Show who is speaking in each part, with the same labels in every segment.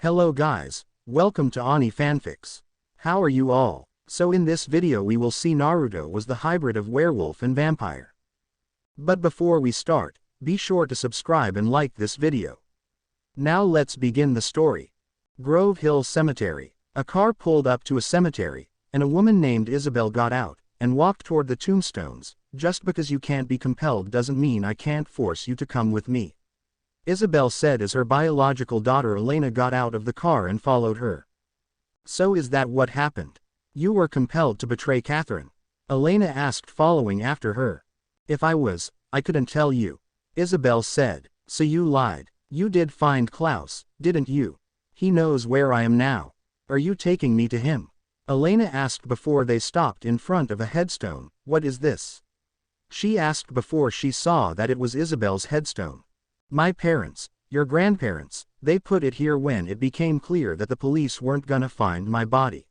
Speaker 1: Hello guys, welcome to Ani Fanfics. How are you all? So in this video we will see Naruto was the hybrid of werewolf and vampire. But before we start, be sure to subscribe and like this video. Now let's begin the story. Grove Hill Cemetery. A car pulled up to a cemetery, and a woman named Isabel got out, and walked toward the tombstones. Just because you can't be compelled doesn't mean I can't force you to come with me, Isabel said as her biological daughter Elena got out of the car and followed her. So is that what happened? You were compelled to betray Catherine? Elena asked following after her. If I was, I couldn't tell you, Isabel said. So you lied. You did find Klaus, didn't you? He knows where I am now. Are you taking me to him? Elena asked before they stopped in front of a headstone. What is this? She asked before she saw that it was Isabel's headstone. My parents, your grandparents, they put it here when it became clear that the police weren't gonna find my body.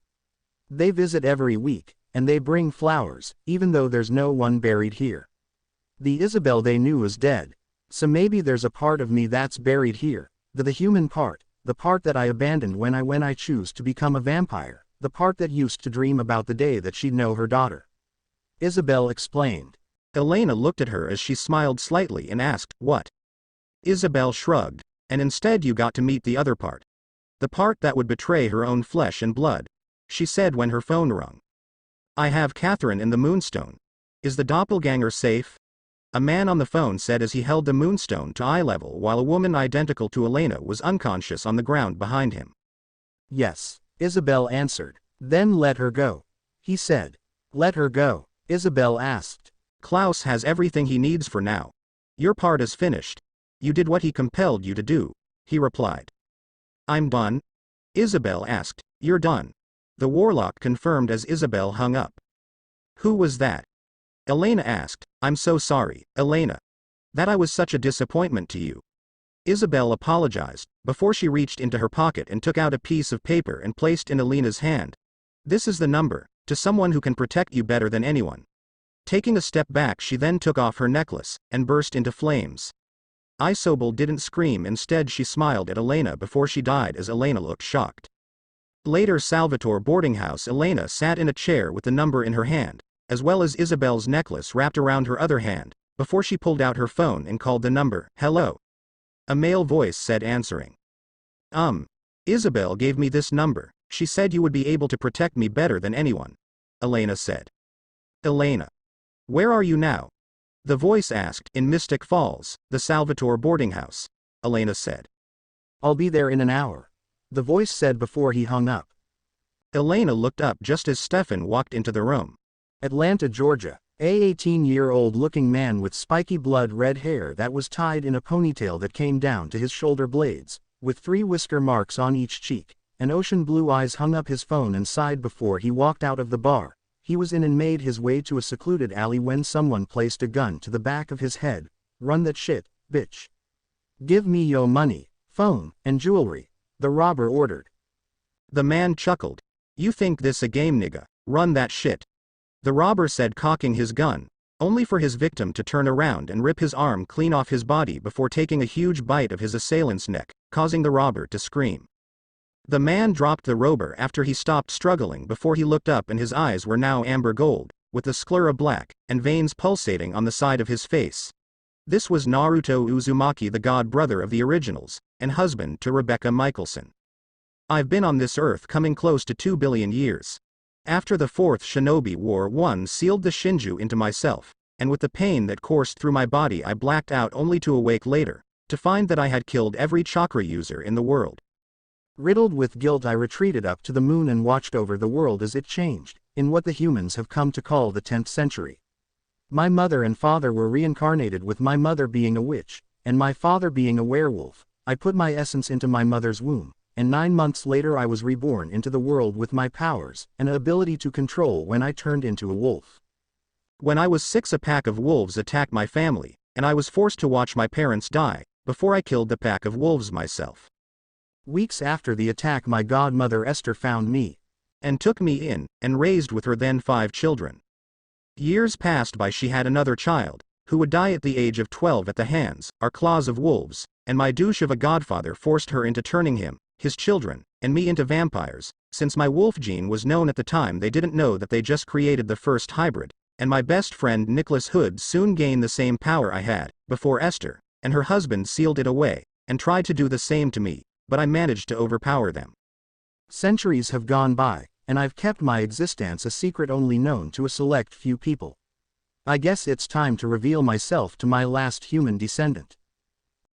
Speaker 1: They visit every week, and they bring flowers, even though there's no one buried here. The Isabel they knew is dead. So maybe there's a part of me that's buried here, the human part, the part that I abandoned when I choose to become a vampire, the part that used to dream about the day that she'd know her daughter. Isabel explained.
Speaker 2: Elena looked at her as she smiled slightly and asked, "What?" Isabel shrugged, "And instead you got to meet the other part. The part that would betray her own flesh and blood," she said when her phone rung. "I have Catherine in the moonstone. Is the doppelganger safe?" A man on the phone said as he held the moonstone to eye level while a woman identical to Elena was unconscious on the ground behind him.
Speaker 1: Yes, Isabel answered. Then let her go, he said. Let her go, Isabel asked.
Speaker 2: Klaus has everything he needs for now. Your part is finished. You did what he compelled you to do, he replied. I'm done? Isabel asked. You're done. The warlock confirmed as Isabel hung up. Who was that? Elena asked. I'm so sorry, Elena. That I was such a disappointment to you. Isabel apologized, before she reached into her pocket and took out a piece of paper and placed in Elena's hand. This is the number, to someone who can protect you better than anyone. Taking a step back, she then took off her necklace, and burst into flames. Isobel didn't scream, instead she smiled at Elena before she died as Elena looked shocked. Later Salvatore boarding house Elena sat in a chair with the number in her hand, as well as Isabel's necklace wrapped around her other hand, before she pulled out her phone and called the number. Hello. A male voice said answering. Isabel gave me this number, she said you would be able to protect me better than anyone, Elena said. Elena. Where are you now? The voice asked. In Mystic Falls, the Salvatore boarding house, Elena said.
Speaker 1: I'll be there in an hour, the voice said before he hung up.
Speaker 2: Elena looked up just as Stefan walked into the room.
Speaker 1: Atlanta, Georgia. A 18-year-old looking man with spiky blood red hair that was tied in a ponytail that came down to his shoulder blades, with 3 whisker marks on each cheek, and ocean blue eyes hung up his phone and sighed before he walked out of the bar he was in and made his way to a secluded alley when someone placed a gun to the back of his head. Run that shit, bitch. Give me yo money, phone, and jewelry, the robber ordered.
Speaker 2: The man chuckled. You think this a game, nigga? Run that shit. The robber said, cocking his gun, only for his victim to turn around and rip his arm clean off his body before taking a huge bite of his assailant's neck, causing the robber to scream. The man dropped the robber after he stopped struggling before he looked up and his eyes were now amber gold, with a sclera black, and veins pulsating on the side of his face. This was Naruto Uzumaki, the god brother of the originals, and husband to Rebecca Michelson. I've been on this earth coming close to 2 billion years. After the 4th Shinobi War, one sealed the Shinju into myself, and with the pain that coursed through my body I blacked out only to awake later, to find that I had killed every chakra user in the world.
Speaker 1: Riddled with guilt I retreated up to the moon and watched over the world as it changed, in what the humans have come to call the 10th century. My mother and father were reincarnated, with my mother being a witch, and my father being a werewolf. I put my essence into my mother's womb, and 9 months later I was reborn into the world with my powers, and an ability to control when I turned into a wolf. When I was 6 a pack of wolves attacked my family, and I was forced to watch my parents die, before I killed the pack of wolves myself. Weeks after the attack my godmother Esther found me, and took me in, and raised with her then 5 children. Years passed by, she had another child, who would die at the age of 12 at the hands, or claws of wolves, and my douche of a godfather forced her into turning him,
Speaker 2: his children, and me into vampires. Since my wolf gene was known at the time, they didn't know that they just created the first hybrid, and my best friend Nicholas Hood soon gained the same power I had, before Esther, and her husband sealed it away, and tried to do the same to me, but I managed to overpower them.
Speaker 1: Centuries have gone by, and I've kept my existence a secret only known to a select few people. I guess it's time to reveal myself to my last human descendant.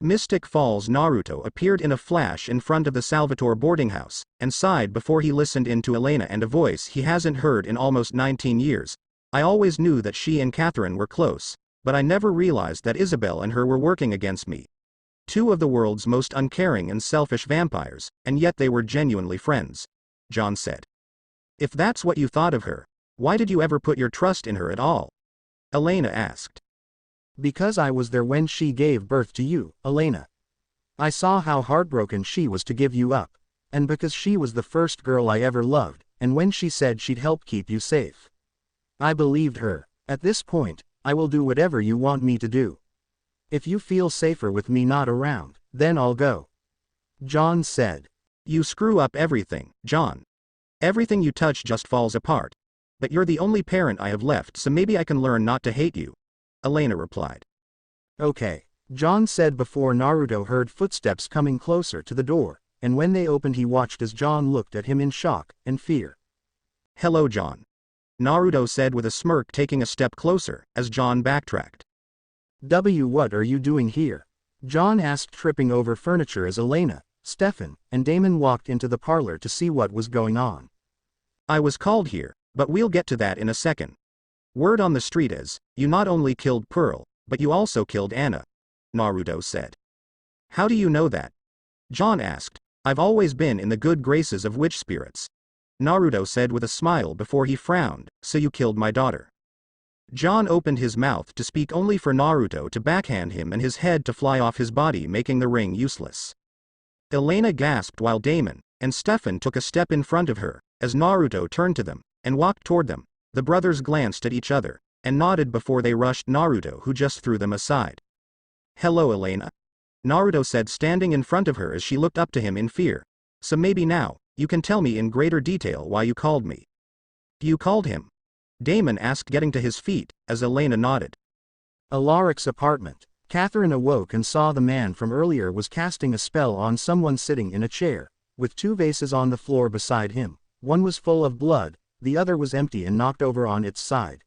Speaker 2: Mystic Falls Naruto appeared in a flash in front of the Salvatore boarding house, and sighed before he listened into Elena and a voice he hasn't heard in almost 19 years. I always knew that she and Catherine were close, but I never realized that Isabel and her were working against me. Two of the world's most uncaring and selfish vampires, and yet they were genuinely friends, John said. If that's what you thought of her, why did you ever put your trust in her at all? Elena asked.
Speaker 1: Because I was there when she gave birth to you, Elena. I saw how heartbroken she was to give you up, and because she was the first girl I ever loved, and when she said she'd help keep you safe, I believed her. At this point, I will do whatever you want me to do. If you feel safer with me not around, then I'll go. John said.
Speaker 2: You screw up everything, John. Everything you touch just falls apart. But you're the only parent I have left, so maybe I can learn not to hate you, Elena replied.
Speaker 1: Okay, John said before Naruto heard footsteps coming closer to the door, and when they opened he watched as John looked at him in shock and fear.
Speaker 2: Hello, John. Naruto said with a smirk, taking a step closer, as John backtracked.
Speaker 1: What are you doing here? John asked, tripping over furniture as Elena, Stefan, and Damon walked into the parlor to see what was going on.
Speaker 2: I was called here, but we'll get to that in a second. Word on the street is, you not only killed Pearl, but you also killed Anna, Naruto said. How do you know that? John asked. I've always been in the good graces of witch spirits, Naruto said with a smile before he frowned. So you killed my daughter. John opened his mouth to speak, only for Naruto to backhand him and his head to fly off his body, making the ring useless. Elena gasped while Damon and Stefan took a step in front of her, as Naruto turned to them and walked toward them. The brothers glanced at each other and nodded before they rushed Naruto, who just threw them aside. Hello, Elena, Naruto said, standing in front of her as she looked up to him in fear. So maybe now, you can tell me in greater detail why you called me. You called him? Damon asked, getting to his feet, as Elena nodded.
Speaker 1: Alaric's apartment. Catherine awoke and saw the man from earlier was casting a spell on someone sitting in a chair, with two vases on the floor beside him. One was full of blood, the other was empty and knocked over on its side.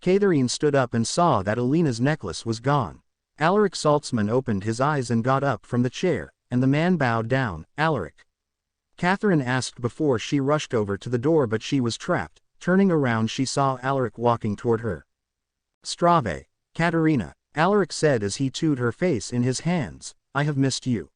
Speaker 1: Catherine stood up and saw that Elena's necklace was gone. Alaric Saltzman opened his eyes and got up from the chair, and the man bowed down. Alaric? Catherine asked before she rushed over to the door, but she was trapped. Turning around, she saw Alaric walking toward her. Strave, Katerina, Alaric said as he toed her face in his hands. I have missed you.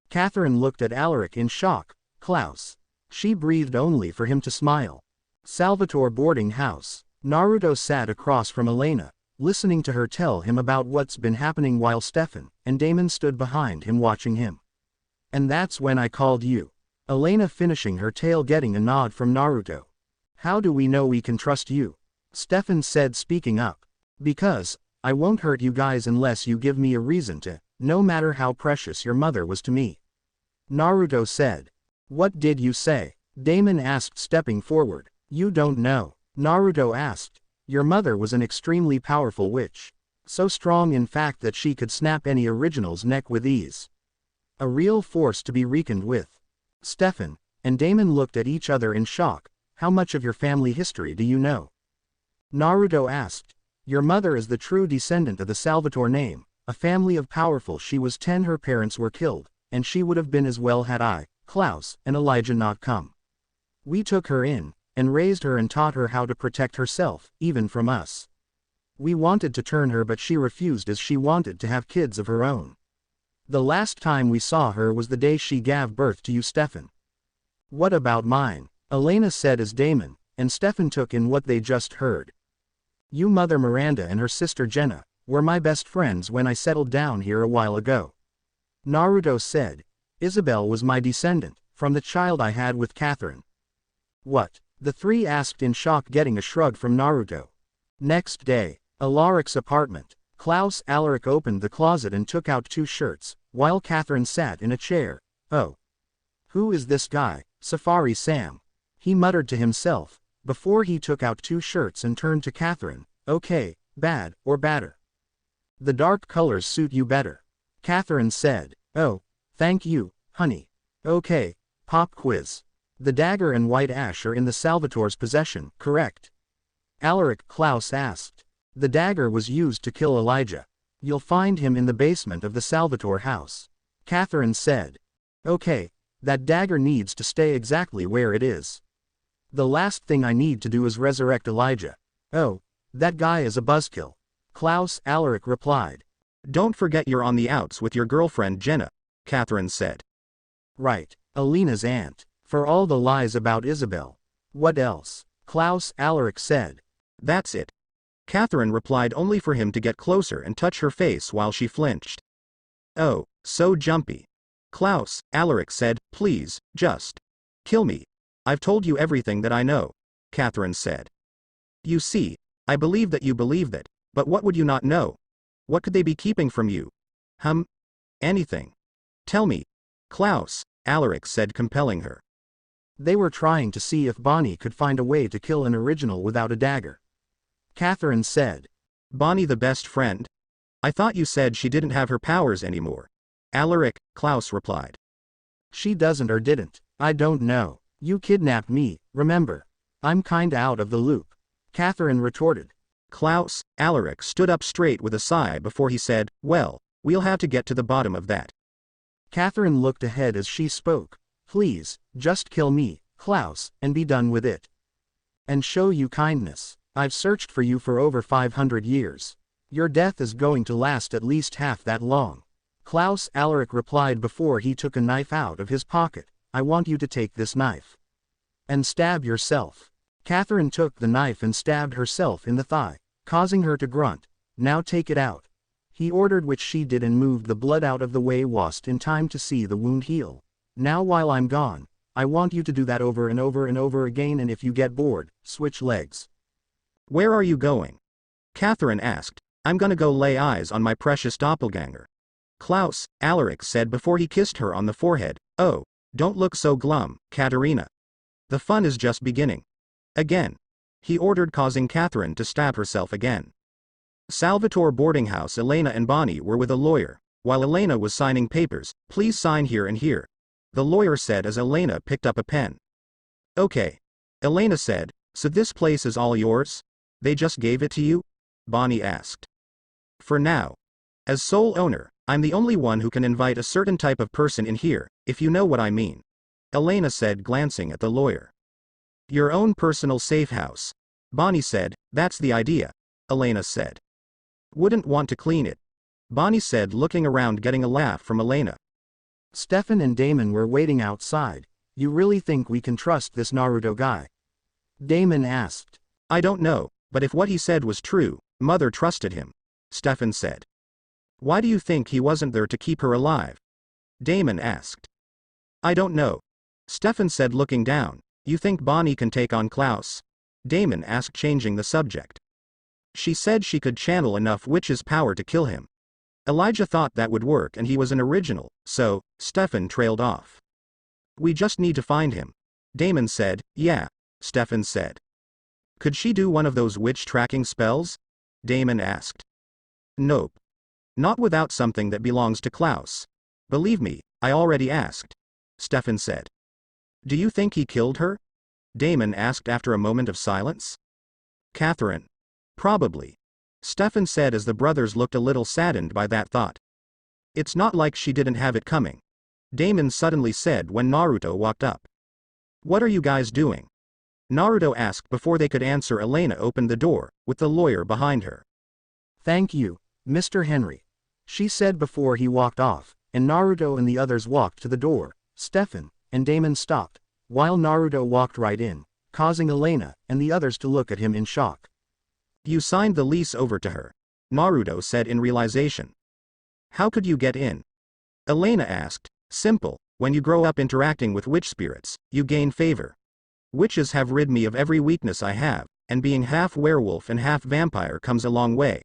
Speaker 1: Catherine looked at Alaric in shock. Klaus. She breathed only for him to smile. Salvatore boarding house. Naruto sat across from Elena, listening to her tell him about what's been happening while Stefan and Damon stood behind him watching him. And that's when I called you. Elena finishing her tale, getting a nod from Naruto. How do we know we can trust you? Stefan said, speaking up. Because I won't hurt you guys unless you give me a reason to, no matter how precious your mother was to me. Naruto said. What did you say? Damon asked, stepping forward. You don't know. Naruto asked. Your mother was an extremely powerful witch. So strong in fact that she could snap any original's neck with ease. A real force to be reckoned with. Stefan and Damon looked at each other in shock. How much of your family history do you know? Naruto asked. Your mother is the true descendant of the Salvatore name, a family of powerful. She was 10, her parents were killed, and she would have been as well had I, Klaus, and Elijah not come. We took her in, and raised her and taught her how to protect herself, even from us. We wanted to turn her, but she refused, as she wanted to have kids of her own. The last time we saw her was the day she gave birth to you, Stefan. What about mine? Elena said as Damon and Stefan took in what they just heard. You, Mother Miranda and her sister Jenna, were my best friends when I settled down here a while ago. Naruto said. Isabel was my descendant, from the child I had with Catherine. What? The three asked in shock, getting a shrug from Naruto. Next day, Alaric's apartment. Klaus Alaric opened the closet and took out 2 shirts, while Catherine sat in a chair. Oh. Who is this guy, Safari Sam? He muttered to himself, before he took out 2 shirts and turned to Catherine. Okay, bad, or badder? The dark colors suit you better. Catherine said. Oh, thank you, honey. Okay, pop quiz. The dagger and white ash are in the Salvatore's possession, correct? Alaric Klaus asked. The dagger was used to kill Elijah. You'll find him in the basement of the Salvatore house. Catherine said. Okay, that dagger needs to stay exactly where it is. The last thing I need to do is resurrect Elijah. Oh, that guy is a buzzkill. Klaus Alaric replied.
Speaker 2: Don't forget you're on the outs with your girlfriend Jenna, Catherine said.
Speaker 1: Right, Alina's aunt. For all the lies about Isabel. What else? Klaus Alaric said.
Speaker 2: That's it. Catherine replied only for him to get closer and touch her face while she flinched. Oh, so jumpy. Klaus Alaric said, please, just kill me. I've told you everything that I know, Catherine said. You see, I believe that you believe that, but what would you not know? What could they be keeping from you? Anything. Tell me. Klaus Alaric said, compelling her.
Speaker 1: They were trying to see if Bonnie could find a way to kill an original without a dagger. Catherine said.
Speaker 2: Bonnie the best friend? I thought you said she didn't have her powers anymore. Alaric, Klaus replied.
Speaker 1: She doesn't or didn't, I don't know. You kidnapped me, remember? I'm kinda out of the loop. Catherine retorted.
Speaker 2: Klaus Alaric stood up straight with a sigh before he said, well, we'll have to get to the bottom of that.
Speaker 1: Catherine looked ahead as she spoke. Please, just kill me, Klaus, and be done with it. And show you kindness. I've searched for you for over 500 years. Your death is going to last at least half that long. Klaus Alaric replied before he took a knife out of his pocket. I want you to take this knife. And stab yourself. Catherine took the knife and stabbed herself in the thigh, causing her to grunt. Now take it out. He ordered, which she did, and moved the blood out of the way just in time to see the wound heal. Now while I'm gone, I want you to do that over and over and over again, and if you get bored, switch legs.
Speaker 2: Where are you going? Catherine asked. I'm gonna go lay eyes on my precious doppelganger. Klaus Alaric said before he kissed her on the forehead. Oh, don't look so glum, Katerina. The fun is just beginning. Again. He ordered, causing Catherine to stab herself again. Salvatore boarding house. Elena and Bonnie were with a lawyer. While Elena was signing papers, please sign here and here. The lawyer said as Elena picked up a pen. Okay. Elena said, so this place is all yours? They just gave it to you? Bonnie asked. For now. As sole owner, I'm the only one who can invite a certain type of person in here, if you know what I mean. Elena said, glancing at the lawyer. Your own personal safe house. Bonnie said, that's the idea. Elena said. Wouldn't want to clean it. Bonnie said, looking around, getting a laugh from Elena.
Speaker 1: Stefan and Damon were waiting outside. You really think we can trust this Naruto guy? Damon asked.
Speaker 2: I don't know, but if what he said was true, Mother trusted him. Stefan said. Why do you think he wasn't there to keep her alive? Damon asked. I don't know. Stefan said, looking down. You think Bonnie can take on Klaus? Damon asked, changing the subject. She said she could channel enough witch's power to kill him. Elijah thought that would work and he was an original, so, Stefan trailed off. We just need to find him. Damon said. Yeah, Stefan said. Could she do one of those witch tracking spells? Damon asked. Nope. Not without something that belongs to Klaus. Believe me, I already asked. Stefan said. Do you think he killed her? Damon asked after a moment of silence. Catherine. Probably. Stefan said as the brothers looked a little saddened by that thought. It's not like she didn't have it coming. Damon suddenly said when Naruto walked up. What are you guys doing? Naruto asked before they could answer. Elena opened the door, with the lawyer behind her.
Speaker 1: Thank you, Mr. Henry. She said before he walked off, and Naruto and the others walked to the door. Stefan and Damon stopped, while Naruto walked right in, causing Elena and the others to look at him in shock. You signed the lease over to her, Naruto said in realization. How could you get in? Elena asked. Simple, when you grow up interacting with witch spirits, you gain favor. Witches have rid me of every weakness I have, and being half werewolf and half vampire comes a long way.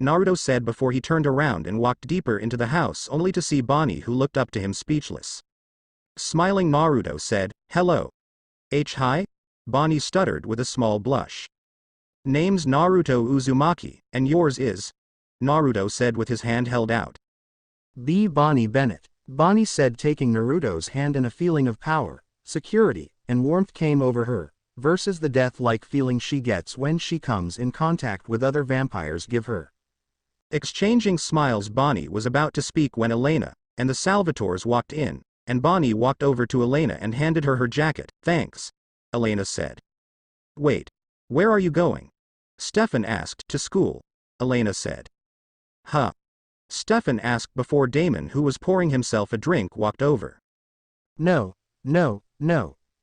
Speaker 1: Naruto said before he turned around and walked deeper into the house, only to see Bonnie, who looked up to him speechless.
Speaker 2: Smiling, Naruto said, "Hello." Hi? Bonnie stuttered with a small blush. "Name's Naruto Uzumaki, and yours is?" Naruto said with his hand held out.
Speaker 1: "B. Bonnie Bennett," Bonnie said, taking Naruto's hand, and a feeling of power, security, and warmth came over her, versus the death-like feeling she gets when she comes in contact with other vampires give her.
Speaker 2: Exchanging smiles, Bonnie was about to speak when Elena and the Salvatores walked in, and Bonnie walked over to Elena and handed her her jacket. "Thanks," Elena said. "Wait. Where are you going?" Stefan asked. "To school," Elena said. "Huh?" Stefan asked before Damon, who was pouring himself a drink, walked over.
Speaker 1: No.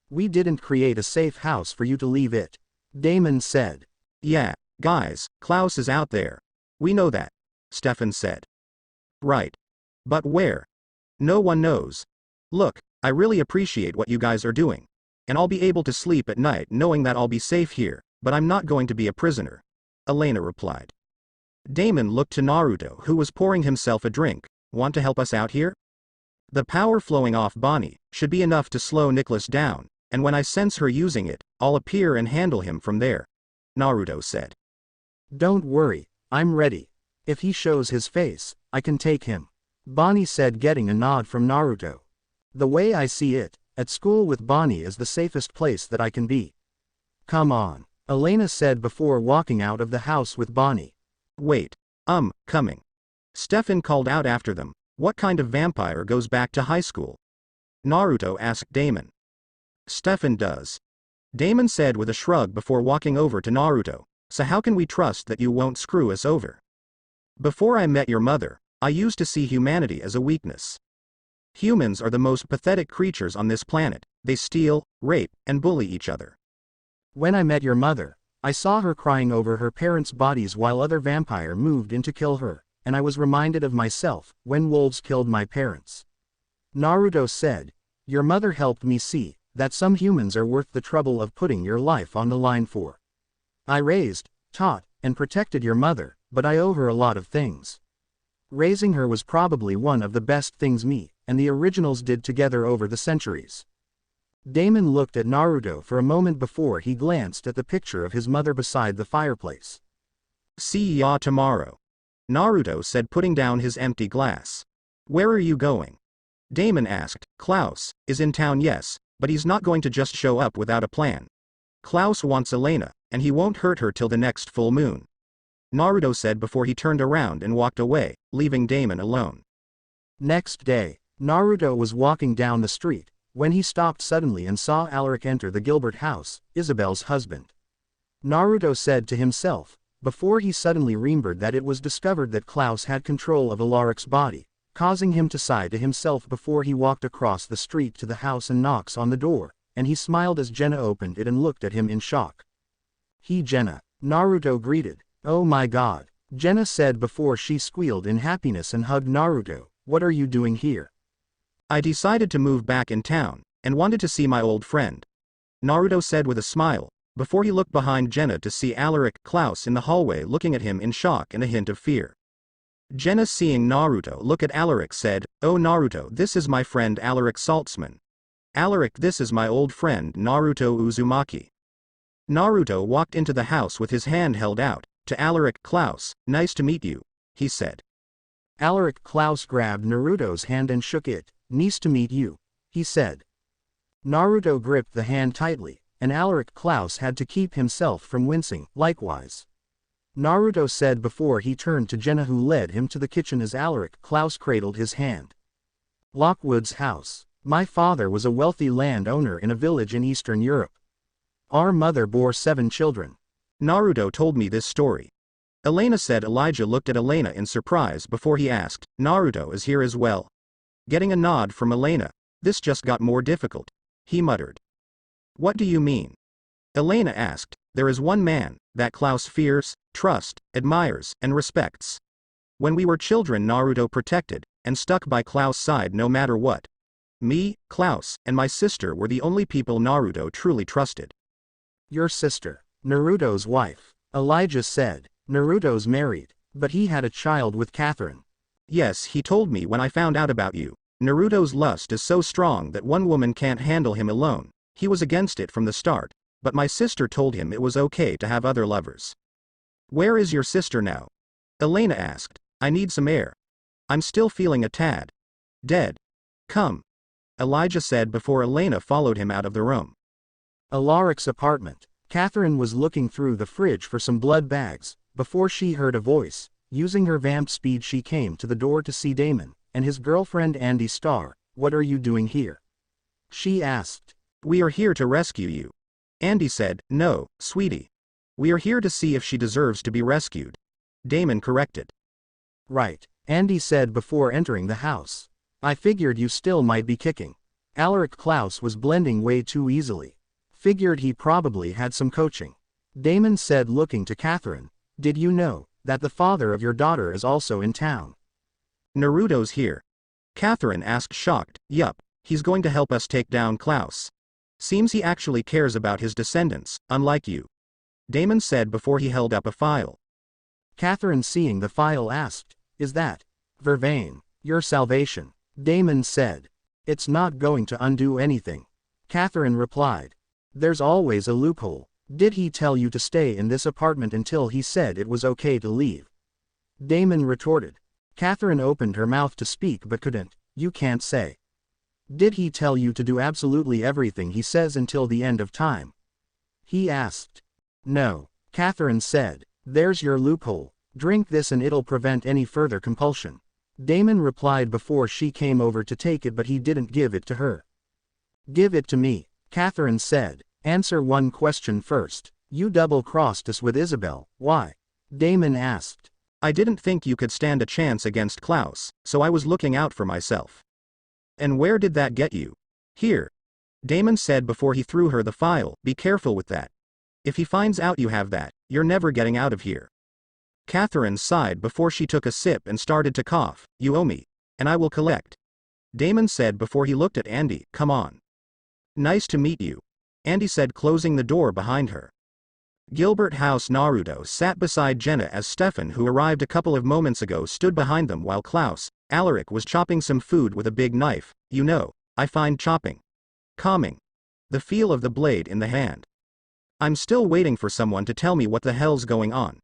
Speaker 1: We didn't create a safe house for you to leave it," Damon said.
Speaker 2: "Yeah, guys, Klaus is out there. We know that," Stefan said. "Right. But where? No one knows. Look, I really appreciate what you guys are doing. And I'll be able to sleep at night knowing that I'll be safe here, but I'm not going to be a prisoner," Elena replied. Damon looked to Naruto, who was pouring himself a drink. "Want to help us out here? The power flowing off Bonnie should be enough to slow Nicholas down, and when I sense her using it, I'll appear and handle him from there," Naruto said.
Speaker 1: "Don't worry, I'm ready. If he shows his face, I can take him," Bonnie said, getting a nod from Naruto. "The way I see it, at school with Bonnie is the safest place that I can be." "Come on," Elena said before walking out of the house with Bonnie.
Speaker 2: "Wait. Coming." Stefan called out after them. "What kind of vampire goes back to high school?" Naruto asked Damon. "Stefan does," Damon said with a shrug before walking over to Naruto. "So how can we trust that you won't screw us over? Before I met your mother, I used to see humanity as a weakness. Humans are the most pathetic creatures on this planet. They steal, rape, and bully each other.
Speaker 1: When I met your mother, I saw her crying over her parents' bodies while other vampire moved in to kill her, and I was reminded of myself when wolves killed my parents," Naruto said. "Your mother helped me see that some humans are worth the trouble of putting your life on the line for. I raised, taught, and protected your mother, but I owe her a lot of things. Raising her was probably one of the best things me and the originals did together over the centuries." Damon looked at Naruto for a moment before he glanced at the picture of his mother beside the fireplace.
Speaker 2: "See ya tomorrow," Naruto said, putting down his empty glass. "Where are you going?" Damon asked. "Klaus is in town, yes, but he's not going to just show up without a plan. Klaus wants Elena, and he won't hurt her till the next full moon," Naruto said before he turned around and walked away, leaving Damon alone. Next day, Naruto was walking down the street when he stopped suddenly and saw Alaric enter the Gilbert house, Isabel's husband. Naruto said to himself, before he suddenly remembered that it was discovered that Klaus had control of Alaric's body, causing him to sigh to himself before he walked across the street to the house and knocks on the door, and he smiled as Jenna opened it and looked at him in shock. Jenna," Naruto greeted. "Oh my god," Jenna said before she squealed in happiness and hugged Naruto. "What are you doing here?" "I decided to move back in town, and wanted to see my old friend," Naruto said with a smile, before he looked behind Jenna to see Alaric Klaus in the hallway looking at him in shock and a hint of fear. Jenna, seeing Naruto look at Alaric, said, "Oh Naruto, this is my friend Alaric Saltzman. Alaric, this is my old friend Naruto Uzumaki." Naruto walked into the house with his hand held out. To Alaric, "Klaus, nice to meet you," he said. Alaric Klaus grabbed Naruto's hand and shook it. "Nice to meet you," he said. Naruto gripped the hand tightly, and Alaric Klaus had to keep himself from wincing. "Likewise," Naruto said before he turned to Jenna, who led him to the kitchen as Alaric Klaus cradled his hand. "Lockwood's house. My father was a wealthy landowner in a village in Eastern Europe. Our mother bore 7 children. Naruto told me this story," Elena said. Elijah looked at Elena in surprise before he asked, "Naruto is here as well?" Getting a nod from Elena. "This just got more difficult," he muttered. "What do you mean?" Elena asked. "There is one man that Klaus fears, trusts, admires, and respects. When we were children, Naruto protected and stuck by Klaus' side no matter what. Me, Klaus, and my sister were the only people Naruto truly trusted." "Your sister, Naruto's wife," Elijah said. "Naruto's married, but he had a child with Catherine." "Yes, he told me when I found out about you. Naruto's lust is so strong that one woman can't handle him alone. He was against it from the start, but my sister told him it was okay to have other lovers. Where is your sister now? Elena asked. I need some air. I'm still feeling a tad dead. Come, Elijah said before Elena followed him out of the room.
Speaker 1: Alaric's apartment. Catherine was looking through the fridge for some blood bags, before she heard a voice. Using her vamp speed she came to the door to see Damon, and his girlfriend Andy Starr. What are you doing here? She asked.
Speaker 2: We are here to rescue you. Andy said. No, sweetie. We are here to see if she deserves to be rescued. Damon corrected.
Speaker 1: Right, Andy said before entering the house. I figured you still might be kicking. Alaric Klaus was blending way too easily. Figured he probably had some coaching. Damon said looking to Catherine. Did you know that the father of your daughter is also in town?
Speaker 2: Naruto's here. Catherine asked shocked. Yup, he's going to help us take down Klaus. Seems he actually cares about his descendants, unlike you. Damon said before he held up a file.
Speaker 1: Catherine seeing the file asked, is that, Vervain, your salvation? Damon said. It's not going to undo anything. Catherine replied. There's always a loophole. Did he tell you to stay in this apartment until he said it was okay to leave? Damon retorted. Catherine opened her mouth to speak but couldn't. You can't say. Did he tell you to do absolutely everything he says until the end of time? He asked. No, Catherine said. There's your loophole. Drink this and it'll prevent any further compulsion. Damon replied before she came over to take it, but he didn't give it to her. Give it to me, Catherine said. Answer one question first. You double-crossed us with Isabel. Why? Damon asked.
Speaker 2: I didn't think you could stand a chance against Klaus, so I was looking out for myself. And where did that get you? Here. Damon said before he threw her the file. Be careful with that. If he finds out you have that, you're never getting out of here. Catherine sighed before she took a sip and started to cough. You owe me. And I will collect. Damon said before he looked at Andy. Come on. Nice to meet you. Andy said closing the door behind her. Gilbert House. Naruto sat beside Jenna as Stefan, who arrived a couple of moments ago, stood behind them while Klaus, Alaric, was chopping some food with a big knife. You know, I find chopping calming. The feel of the blade in the hand. I'm still waiting for someone to tell me what the hell's going on.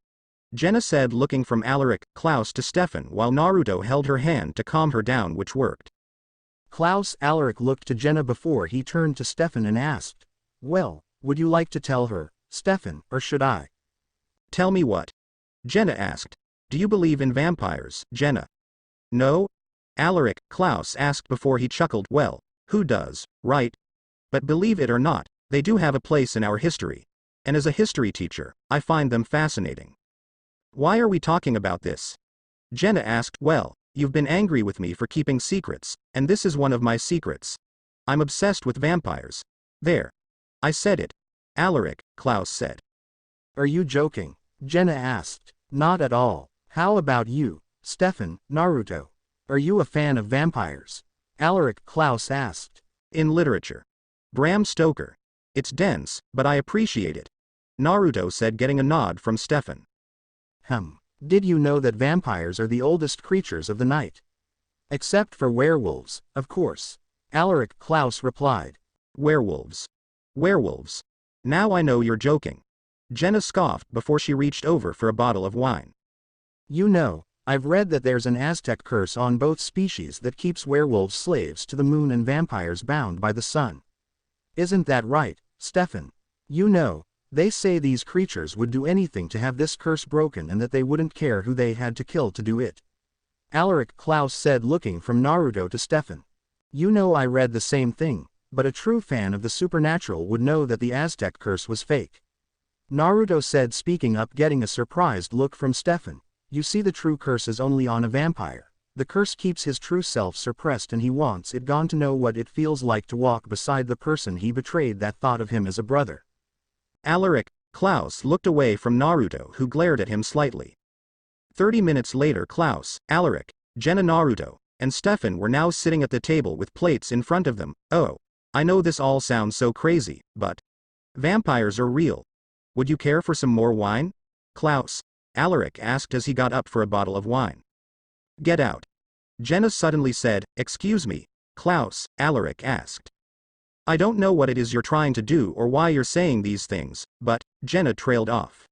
Speaker 2: Jenna said looking from Alaric, Klaus to Stefan while Naruto held her hand to calm her down, which worked.
Speaker 1: Alaric looked to Jenna before he turned to Stefan and asked. Well, would you like to tell her, Stefan, or should I?
Speaker 2: Tell me what? Jenna asked. Do you believe in vampires, Jenna? No? Alaric, Klaus asked before he chuckled. Well, who does, right? But believe it or not, they do have a place in our history. And as a history teacher, I find them fascinating. Why are we talking about this? Jenna asked. Well, you've been angry with me for keeping secrets, and this is one of my secrets. I'm obsessed with vampires. There. I said it. Alaric, Klaus said.
Speaker 1: Are you joking? Jenna asked. Not at all. How about you, Stefan, Naruto? Are you a fan of vampires? Alaric, Klaus asked.
Speaker 2: In literature. Bram Stoker. It's dense, but I appreciate it. Naruto said, getting a nod from Stefan.
Speaker 1: Did you know that vampires are the oldest creatures of the night? Except for werewolves, of course. Alaric, Klaus replied.
Speaker 2: Werewolves. Werewolves. Now I know you're joking. Jenna scoffed before she reached over for a bottle of wine.
Speaker 1: You know, I've read that there's an Aztec curse on both species that keeps werewolves slaves to the moon and vampires bound by the sun. Isn't that right, Stefan? You know, they say these creatures would do anything to have this curse broken and that they wouldn't care who they had to kill to do it. Alaric, Klaus said looking from Naruto to Stefan. You know, I read the same thing, but a true fan of the supernatural would know that the Aztec curse was fake. Naruto said, speaking up, getting a surprised look from Stefan. You see, the true curse is only on a vampire. The curse keeps his true self suppressed and he wants it gone to know what it feels like to walk beside the person he betrayed that thought of him as a brother.
Speaker 2: Alaric, Klaus looked away from Naruto, who glared at him slightly. 30 minutes later, Klaus, Alaric, Jenna, Naruto, and Stefan were now sitting at the table with plates in front of them. Oh, I know this all sounds so crazy, but vampires are real. Would you care for some more wine? Klaus, Alaric asked as he got up for a bottle of wine. Get out. Jenna suddenly said, "Excuse me, Klaus," Alaric asked. "I don't know what it is you're trying to do or why you're saying these things, but," Jenna trailed off.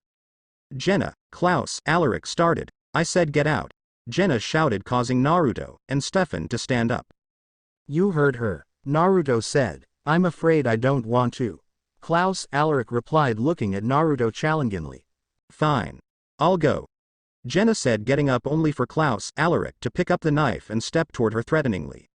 Speaker 2: "Jenna," Klaus, Alaric started. "I said get out," Jenna shouted, causing Naruto and Stefan to stand up.
Speaker 1: "You heard her," Naruto said. "I'm afraid I don't want to." Klaus, Alaric replied, looking at Naruto challengingly.
Speaker 2: "Fine. I'll go," Jenna said, getting up only for Klaus, Alaric to pick up the knife and step toward her threateningly.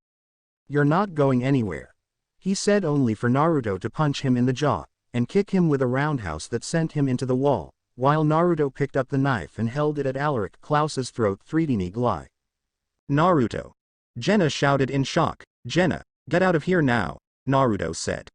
Speaker 1: "You're not going anywhere," he said, only for Naruto to punch him in the jaw and kick him with a roundhouse that sent him into the wall, while Naruto picked up the knife and held it at Alaric Klaus's throat. 3D Gly.
Speaker 2: "Naruto!" Jenna shouted in shock. "Jenna, get out of here now," Naruto said.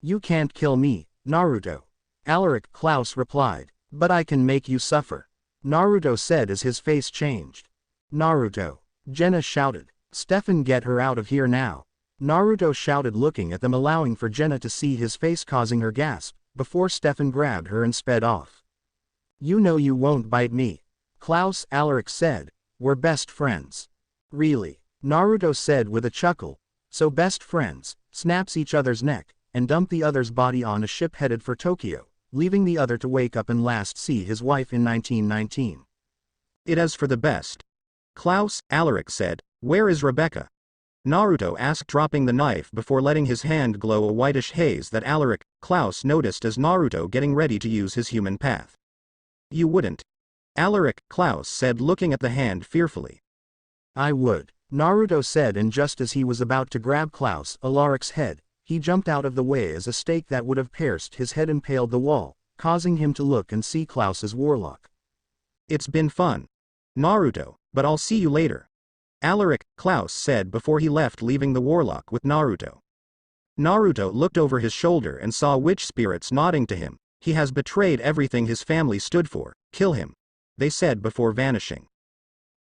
Speaker 1: "You can't kill me, Naruto," Alaric Klaus replied. "But I can make you suffer," Naruto said as his face changed. "Naruto!" Jenna shouted. "Stefan, get her out of here now," Naruto shouted, looking at them, allowing for Jenna to see his face, causing her gasp, before Stefan grabbed her and sped off. "You know you won't bite me," Klaus, Alaric said. "We're best friends." "Really?" Naruto said with a chuckle. "So best friends," snaps each other's neck, and dump the other's body on a ship headed for Tokyo, leaving the other to wake up and last see his wife in 1919.
Speaker 2: "It is for the best," Klaus, Alaric said. "Where is Rebecca?" Naruto asked, dropping the knife before letting his hand glow a whitish haze that Alaric, Klaus noticed as Naruto getting ready to use his human path. "You wouldn't," Alaric, Klaus said, looking at the hand fearfully.
Speaker 1: "I would," Naruto said, and just as he was about to grab Klaus, Alaric's head, he jumped out of the way as a stake that would have pierced his head impaled the wall, causing him to look and see Klaus's warlock.
Speaker 2: "It's been fun, Naruto, but I'll see you later," Alaric, Klaus said before he left, leaving the warlock with Naruto. Naruto looked over his shoulder and saw witch spirits nodding to him. "He has betrayed everything his family stood for. Kill him," they said before vanishing.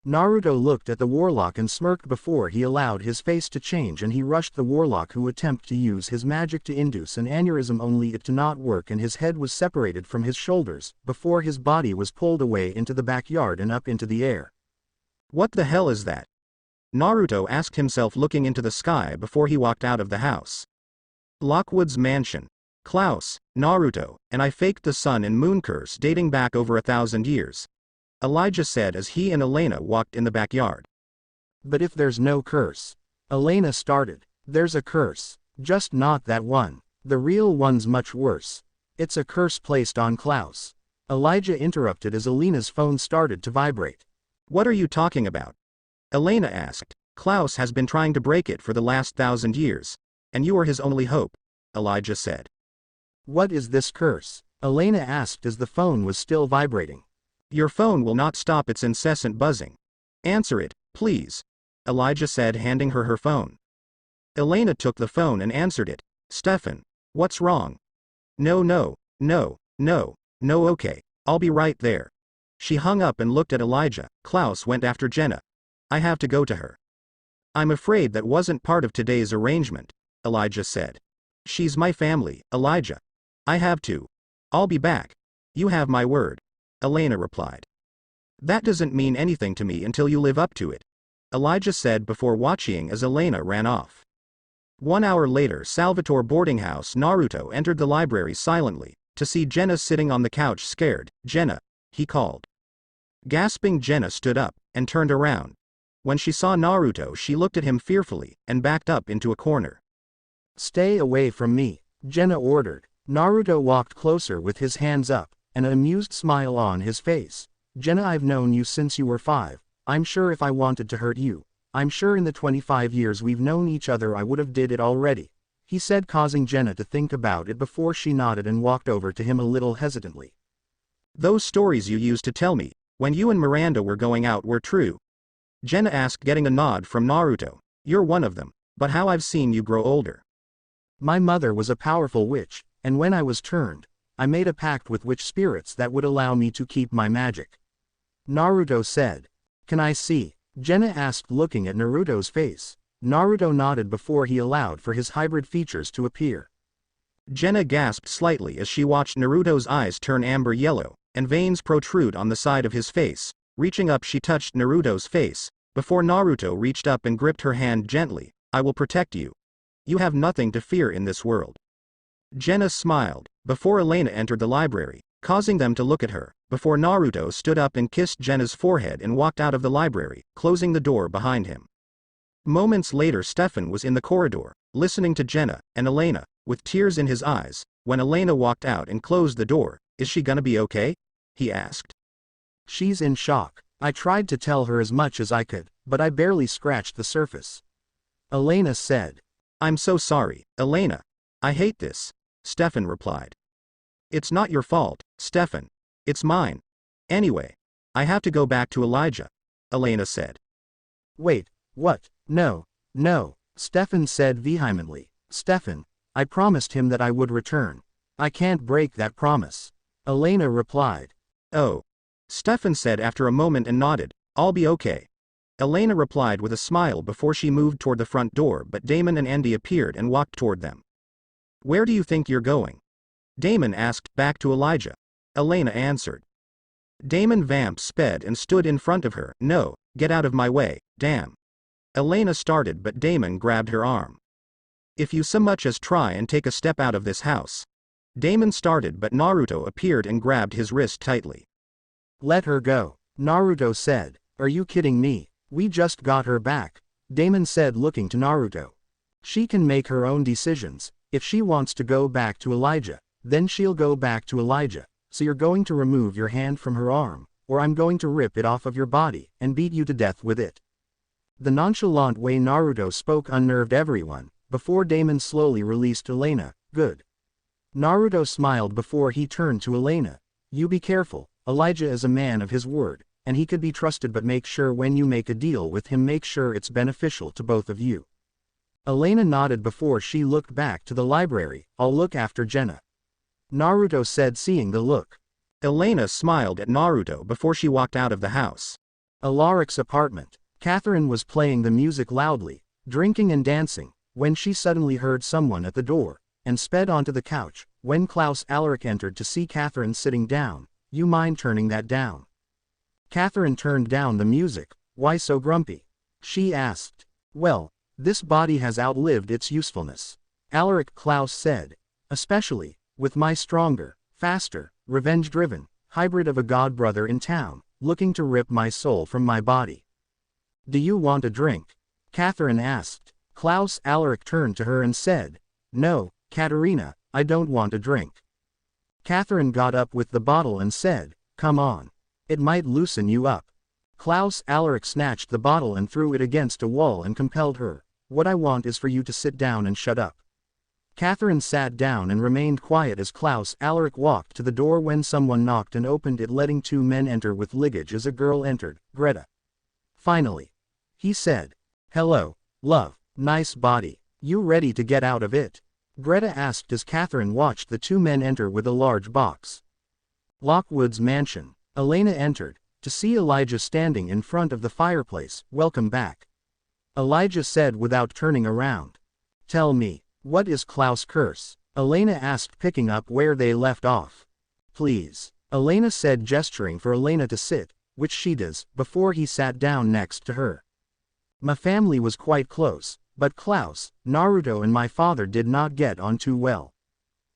Speaker 1: Naruto looked at the warlock and smirked before he allowed his face to change, and he rushed the warlock, who attempted to use his magic to induce an aneurysm, only it to not work, and his head was separated from his shoulders before his body was pulled away into the backyard and up into the air.
Speaker 2: "What the hell is that?" Naruto asked himself, looking into the sky before he walked out of the house. "Lockwood's mansion. Klaus, Naruto, and I faked the sun and moon curse dating back over 1,000 years. Elijah said as he and Elena walked in the backyard.
Speaker 1: "But if there's no curse," Elena started. "There's a curse, just not that one. The real one's much worse. It's a curse placed on Klaus," Elijah interrupted as Elena's phone started to vibrate.
Speaker 2: "What are you talking about?" Elena asked. "Klaus has been trying to break it for the last 1,000 years. And you are his only hope," Elijah said.
Speaker 1: "What is this curse?" Elena asked as the phone was still vibrating.
Speaker 2: "Your phone will not stop its incessant buzzing. Answer it, please," Elijah said, handing her her phone. Elena took the phone and answered it. "Stefan, what's wrong?" No, okay, I'll be right there." She hung up and looked at Elijah. Klaus went after Jenna. "I have to go to her." "I'm afraid that wasn't part of today's arrangement," Elijah said. "She's my family, Elijah. I have to. I'll be back. You have my word," Elena replied. "That doesn't mean anything to me until you live up to it," Elijah said before watching as Elena ran off. 1 hour later, Salvatore boarding house. Naruto entered the library silently, to see Jenna sitting on the couch scared. "Jenna," he called. Gasping, Jenna stood up and turned around. When she saw Naruto, she looked at him fearfully and backed up into a corner.
Speaker 1: "Stay away from me," Jenna ordered. Naruto walked closer with his hands up and an amused smile on his face. "Jenna, I've known you since you were 5. I'm sure if I wanted to hurt you, I'm sure in the 25 years we've known each other I would have did it already," he said, causing Jenna to think about it before she nodded and walked over to him a little hesitantly.
Speaker 2: "Those stories you used to tell me when you and Miranda were going out were true?" Jenna asked, getting a nod from Naruto. "You're one of them, but how I've seen you grow older."
Speaker 1: "My mother was a powerful witch, and when I was turned, I made a pact with witch spirits that would allow me to keep my magic," Naruto said. "Can I see?" Jenna asked, looking at Naruto's face. Naruto nodded before he allowed for his hybrid features to appear.
Speaker 2: Jenna gasped slightly as she watched Naruto's eyes turn amber yellow, and veins protrude on the side of his face. Reaching up, she touched Naruto's face, Before Naruto reached up and gripped her hand gently, I will protect you. You have nothing to fear in this world. Jenna smiled, before Elena entered the library, causing them to look at her, before Naruto stood up and kissed Jenna's forehead and walked out of the library, closing the door behind him. Moments later Stefan was in the corridor, listening to Jenna and Elena, with tears in his eyes. When Elena walked out and closed the door, "Is she gonna be okay?" he asked.
Speaker 1: She's in shock. I tried to tell her as much as I could, but I barely scratched the surface. Elena said.
Speaker 2: I'm so sorry, Elena. I hate this, Stefan replied. It's not your fault, Stefan. It's mine. Anyway, I have to go back to Elijah, Elena said.
Speaker 1: Wait, what? No, Stefan said vehemently. Stefan, I promised him that I would return. I can't break that promise. Elena replied.
Speaker 2: Oh. Stefan said after a moment and nodded. I'll be okay. Elena replied with a smile before she moved toward the front door, but Damon and Andy appeared and walked toward them. Where do you think you're going? Damon asked. Back to Elijah. Elena answered. Damon Vamp sped and stood in front of her. No, get out of my way, damn. Elena started, but Damon grabbed her arm. If you so much as try and take a step out of this house. Damon started, but Naruto appeared and grabbed his wrist tightly.
Speaker 1: Let her go, Naruto said. Are you kidding me? We just got her back, Damon said, looking to Naruto. She can make her own decisions. If she wants to go back to Elijah, then she'll go back to Elijah. So you're going to remove your hand from her arm, or I'm going to rip it off of your body and beat you to death with it. The nonchalant way Naruto spoke unnerved everyone, before Damon slowly released Elena. Good. Naruto smiled before he turned to Elena. You be careful, Elijah is a man of his word, and he could be trusted, but make sure when you make a deal with him, make sure it's beneficial to both of you. Elena nodded before she looked back to the library. I'll look after Jenna, Naruto said, seeing the look. Elena smiled at Naruto before she walked out of the house. Alaric's apartment. Catherine was playing the music loudly, drinking and dancing, when she suddenly heard someone at the door, and sped onto the couch. When Klaus Alaric entered to see Catherine sitting down. You mind turning that down? Catherine turned down the music. Why so grumpy? She asked. Well, this body has outlived its usefulness, Alaric Klaus said. Especially, with my stronger, faster, revenge-driven, hybrid of a godbrother in town, looking to rip my soul from my body. Do you want a drink? Catherine asked. Klaus Alaric turned to her and said. No, Katerina, I don't want a drink. Catherine got up with the bottle and said, come on. It might loosen you up. Klaus Alaric snatched the bottle and threw it against a wall and compelled her. What I want is for you to sit down and shut up. Catherine sat down and remained quiet as Klaus Alaric walked to the door when someone knocked and opened it, letting two men enter with luggage. As a girl entered. Greta. Finally. He said. Hello, love, nice body. You ready to get out of it? Greta asked as Catherine watched the two men enter with a large box. Lockwood's mansion. Elena entered, to see Elijah standing in front of the fireplace. Welcome back, Elijah said without turning around. Tell me, what is Klaus' curse? Elena asked, picking up where they left off. Please, Elena said, gesturing for Elena to sit, which she does, before he sat down next to her. My family was quite close, but Klaus, Naruto and my father did not get on too well.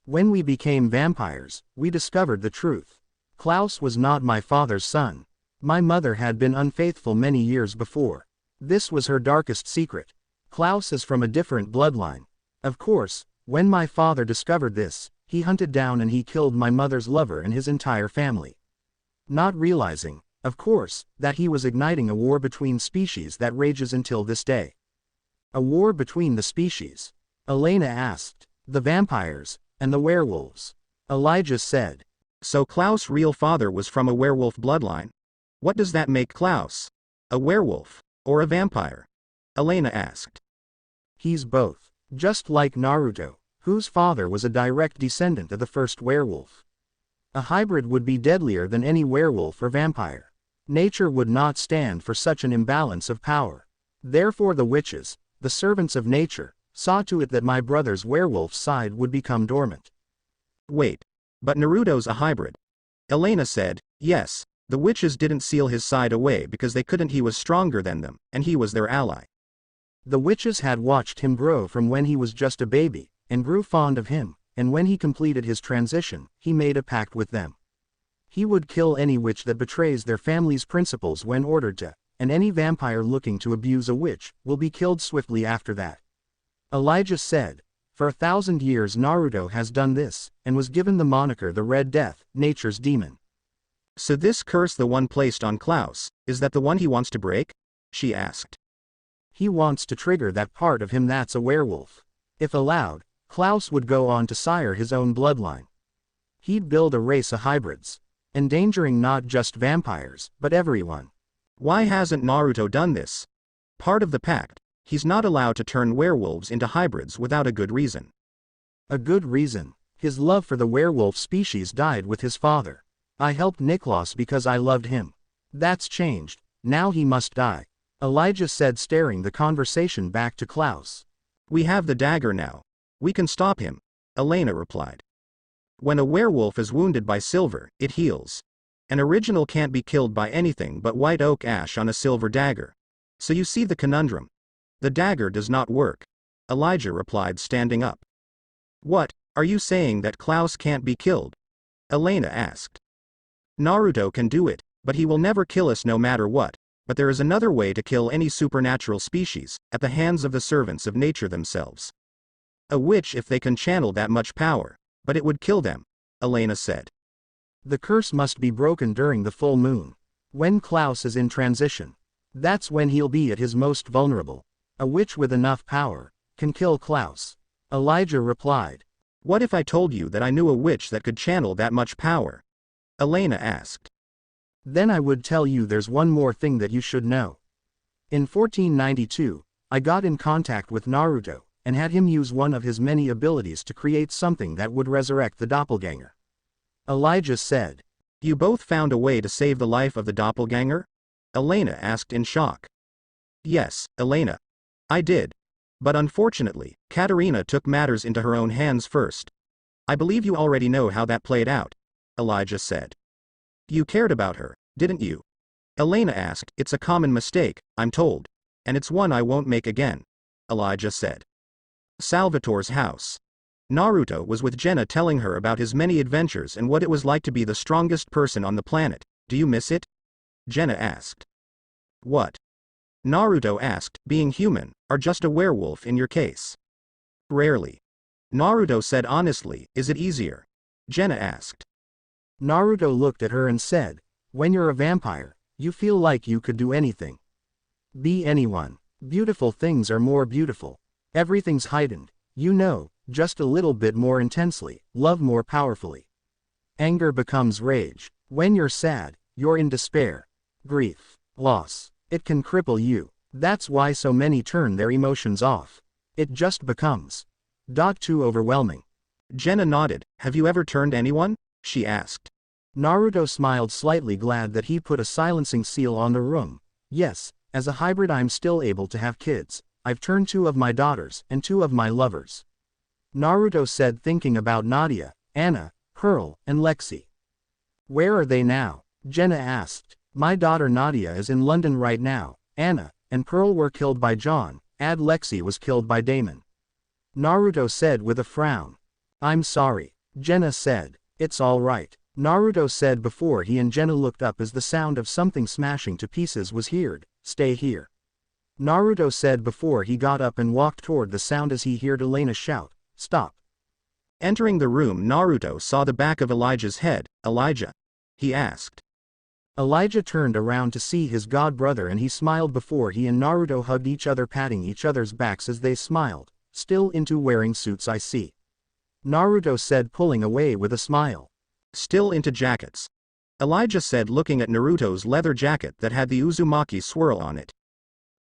Speaker 1: When we became vampires, we discovered the truth. Klaus was not my father's son. My mother had been unfaithful many years before. This was her darkest secret. Klaus is from a different bloodline. Of course, when my father discovered this, he hunted down and he killed my mother's lover and his entire family. Not realizing, of course, that he was igniting a war between species that rages until this day. A war between the species? Elena asked. The vampires, and the werewolves. Elijah said. So Klaus' real father was from a werewolf bloodline? What does that make Klaus? A werewolf, or a vampire? Elena asked. He's both, just like Naruto, whose father was a direct descendant of the first werewolf. A hybrid would be deadlier than any werewolf or vampire. Nature would not stand for such an imbalance of power. Therefore the witches, the servants of nature, saw to it that my brother's werewolf side would become dormant. Wait. But Naruto's a hybrid. Elena said. Yes,
Speaker 2: The witches didn't seal his side away because they couldn't. He was stronger than them, and he was their ally.
Speaker 1: The witches had watched him grow from when he was just a baby, and grew fond of him, and when he completed his transition, he made a pact with them. He would kill any witch that betrays their family's principles when ordered to, and any vampire looking to abuse a witch will be killed swiftly after that. Elijah said, "For 1,000 years Naruto has done this, and was given the moniker the Red Death, nature's demon."
Speaker 2: So this curse, the one placed on Klaus, is that the one he wants to break? She asked.
Speaker 1: He wants to trigger that part of him that's a werewolf. If allowed, Klaus would go on to sire his own bloodline. He'd build a race of hybrids, endangering not just vampires, but everyone.
Speaker 2: Why hasn't Naruto done this? Part of the pact, he's not allowed to turn werewolves into hybrids without a good reason.
Speaker 1: A good reason. His love for the werewolf species died with his father. I helped Niklas because I loved him. That's changed, now he must die, Elijah said, staring the conversation back to Klaus.
Speaker 2: We have the dagger now. We can stop him, Elena replied. When a werewolf is wounded by silver, it heals. An original can't be killed by anything but white oak ash on a silver dagger. So you see the conundrum. The dagger does not work, Elijah replied, standing up. What, are you saying that Klaus can't be killed? Elena asked. Naruto can do it, but he will never kill us no matter what. But there is another way to kill any supernatural species, at the hands of the servants of nature themselves. A witch, if they can channel that much power, but it would kill them, Elena said.
Speaker 1: The curse must be broken during the full moon. When Klaus is in transition. That's when he'll be at his most vulnerable. A witch with enough power can kill Klaus, Elijah replied.
Speaker 2: What if I told you that I knew a witch that could channel that much power? Elena asked.
Speaker 1: Then I would tell you there's one more thing that you should know. In 1492, I got in contact with Naruto, and had him use one of his many abilities to create something that would resurrect the doppelganger. Elijah said.
Speaker 2: You both found a way to save the life of the doppelganger? Elena asked in shock. Yes, Elena. I did. But unfortunately, Katerina took matters into her own hands first. I believe you already know how that played out, Elijah said. You cared about her, didn't you? Elena asked. It's a common mistake, I'm told. And it's one I won't make again, Elijah said. Salvatore's house. Naruto was with Jenna, telling her about his many adventures and what it was like to be the strongest person on the planet. Do you miss it? Jenna asked. What? Naruto asked. Being human, or just a werewolf in your case? Rarely. Naruto said honestly. Is it easier? Jenna asked.
Speaker 1: Naruto looked at her and said, when you're a vampire, you feel like you could do anything. Be anyone. Beautiful things are more beautiful. Everything's heightened, you know, just a little bit more intensely, love more powerfully. Anger becomes rage. When you're sad, you're in despair. Grief, loss, it can cripple you. That's why so many turn their emotions off. It just becomes too overwhelming.
Speaker 2: Jenna nodded. Have you ever turned anyone? She asked.
Speaker 1: Naruto smiled, slightly glad that he put a silencing seal on the room. Yes, as a hybrid I'm still able to have kids. I've turned 2 of my daughters and 2 of my lovers. Naruto said, thinking about Nadia, Anna, Pearl, and Lexi. Where are they now? Jenna asked. My daughter Nadia is in London right now. Anna and Pearl were killed by John. Lexi was killed by Damon. Naruto said with a frown. I'm sorry. Jenna said. It's all right, Naruto said before he and Jenna looked up as the sound of something smashing to pieces was heard. Stay here, Naruto said before he got up and walked toward the sound as he heard Elena shout, stop.
Speaker 2: Entering the room, Naruto saw the back of Elijah's head. Elijah? He asked.
Speaker 1: Elijah turned around to see his god brother and he smiled before he and Naruto hugged each other, patting each other's backs as they smiled. Still into wearing suits, I see, Naruto said, pulling away with a smile. Still into jackets, Elijah said, looking at Naruto's leather jacket that had the Uzumaki swirl on it.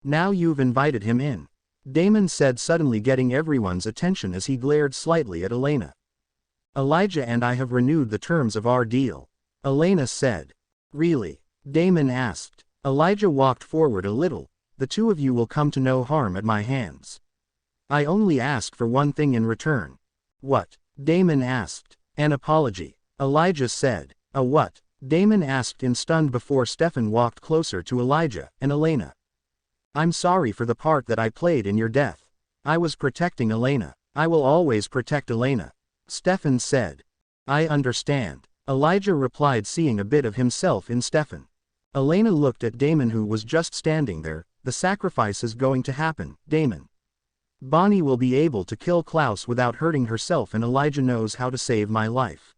Speaker 1: Now you've invited him in, Damon said, suddenly getting everyone's attention as he glared slightly at Elena. Elijah and I have renewed the terms of our deal, Elena said. Really? Damon asked. Elijah walked forward a little. The 2 of you will come to no harm at my hands. I only ask for one thing in return. What? Damon asked. An apology, Elijah said. A what? Damon asked in stunned before Stefan walked closer to Elijah and Elena. I'm sorry for the part that I played in your death. I was protecting Elena. I will always protect Elena. Stefan said. I understand. Elijah replied, seeing a bit of himself in Stefan. Elena looked at Damon, who was just standing there. The sacrifice is going to happen, Damon. Bonnie will be able to kill Klaus without hurting herself, and Elijah knows how to save my life.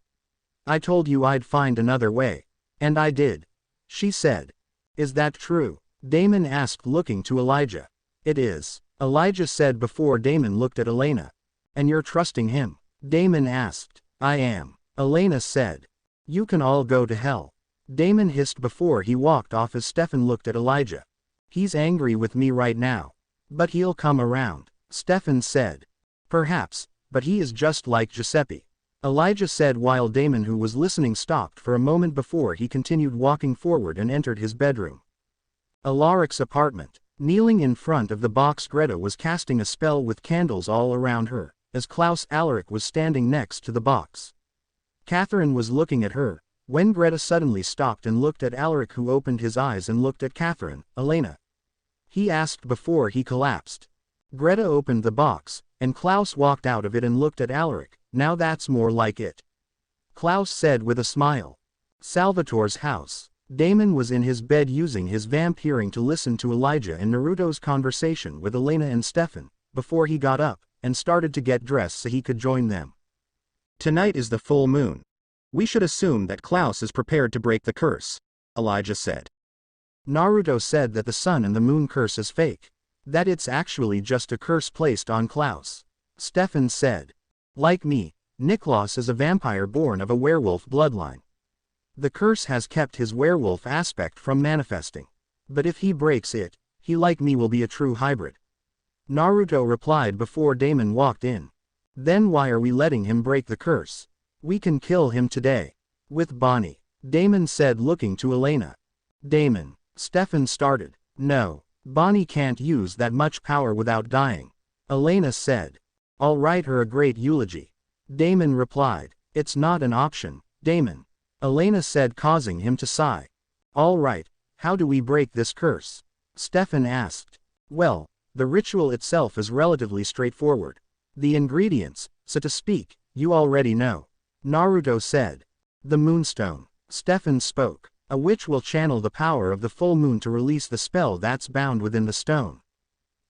Speaker 1: I told you I'd find another way. And I did. She said. Is that true? Damon asked, looking to Elijah. It is. Elijah said before Damon looked at Elena. And you're trusting him? Damon asked. I am. Elena said. You can all go to hell. Damon hissed before he walked off as Stefan looked at Elijah. He's angry with me right now. But he'll come around, Stefan said. Perhaps, but he is just like Giuseppe. Elijah said while Damon, who was listening, stopped for a moment before he continued walking forward and entered his bedroom. Alaric's apartment. Kneeling in front of the box, Greta was casting a spell with candles all around her, as Klaus Alaric was standing next to the box. Catherine was looking at her, when Greta suddenly stopped and looked at Alaric, who opened his eyes and looked at Catherine. Elena? He asked before he collapsed. Greta opened the box, and Klaus walked out of it and looked at Alaric. Now that's more like it. Klaus said with a smile. Salvatore's house. Damon was in his bed using his vamp hearing to listen to Elijah and Naruto's conversation with Elena and Stefan, before he got up and started to get dressed so he could join them.
Speaker 2: Tonight is the full moon. We should assume that Klaus is prepared to break the curse, Elijah said.
Speaker 1: Naruto said that the sun and the moon curse is fake. That it's actually just a curse placed on Klaus. Stefan said. Like me, Niklaus is a vampire born of a werewolf bloodline. The curse has kept his werewolf aspect from manifesting. But if he breaks it, he like me will be a true hybrid. Naruto replied before Damon walked in. Then why are we letting him break the curse? We can kill him today. With Bonnie. Damon said, looking to Elena. Damon. Stefan started. No. Bonnie can't use that much power without dying. Elena said. I'll write her a great eulogy. Damon replied. It's not an option, Damon. Elena said, causing him to sigh. All right, how do we break this curse? Stefan asked. Well, the ritual itself is relatively straightforward. The ingredients, so to speak, you already know. Naruto said. The moonstone. Stefan spoke. A witch will channel the power of the full moon to release the spell that's bound within the stone.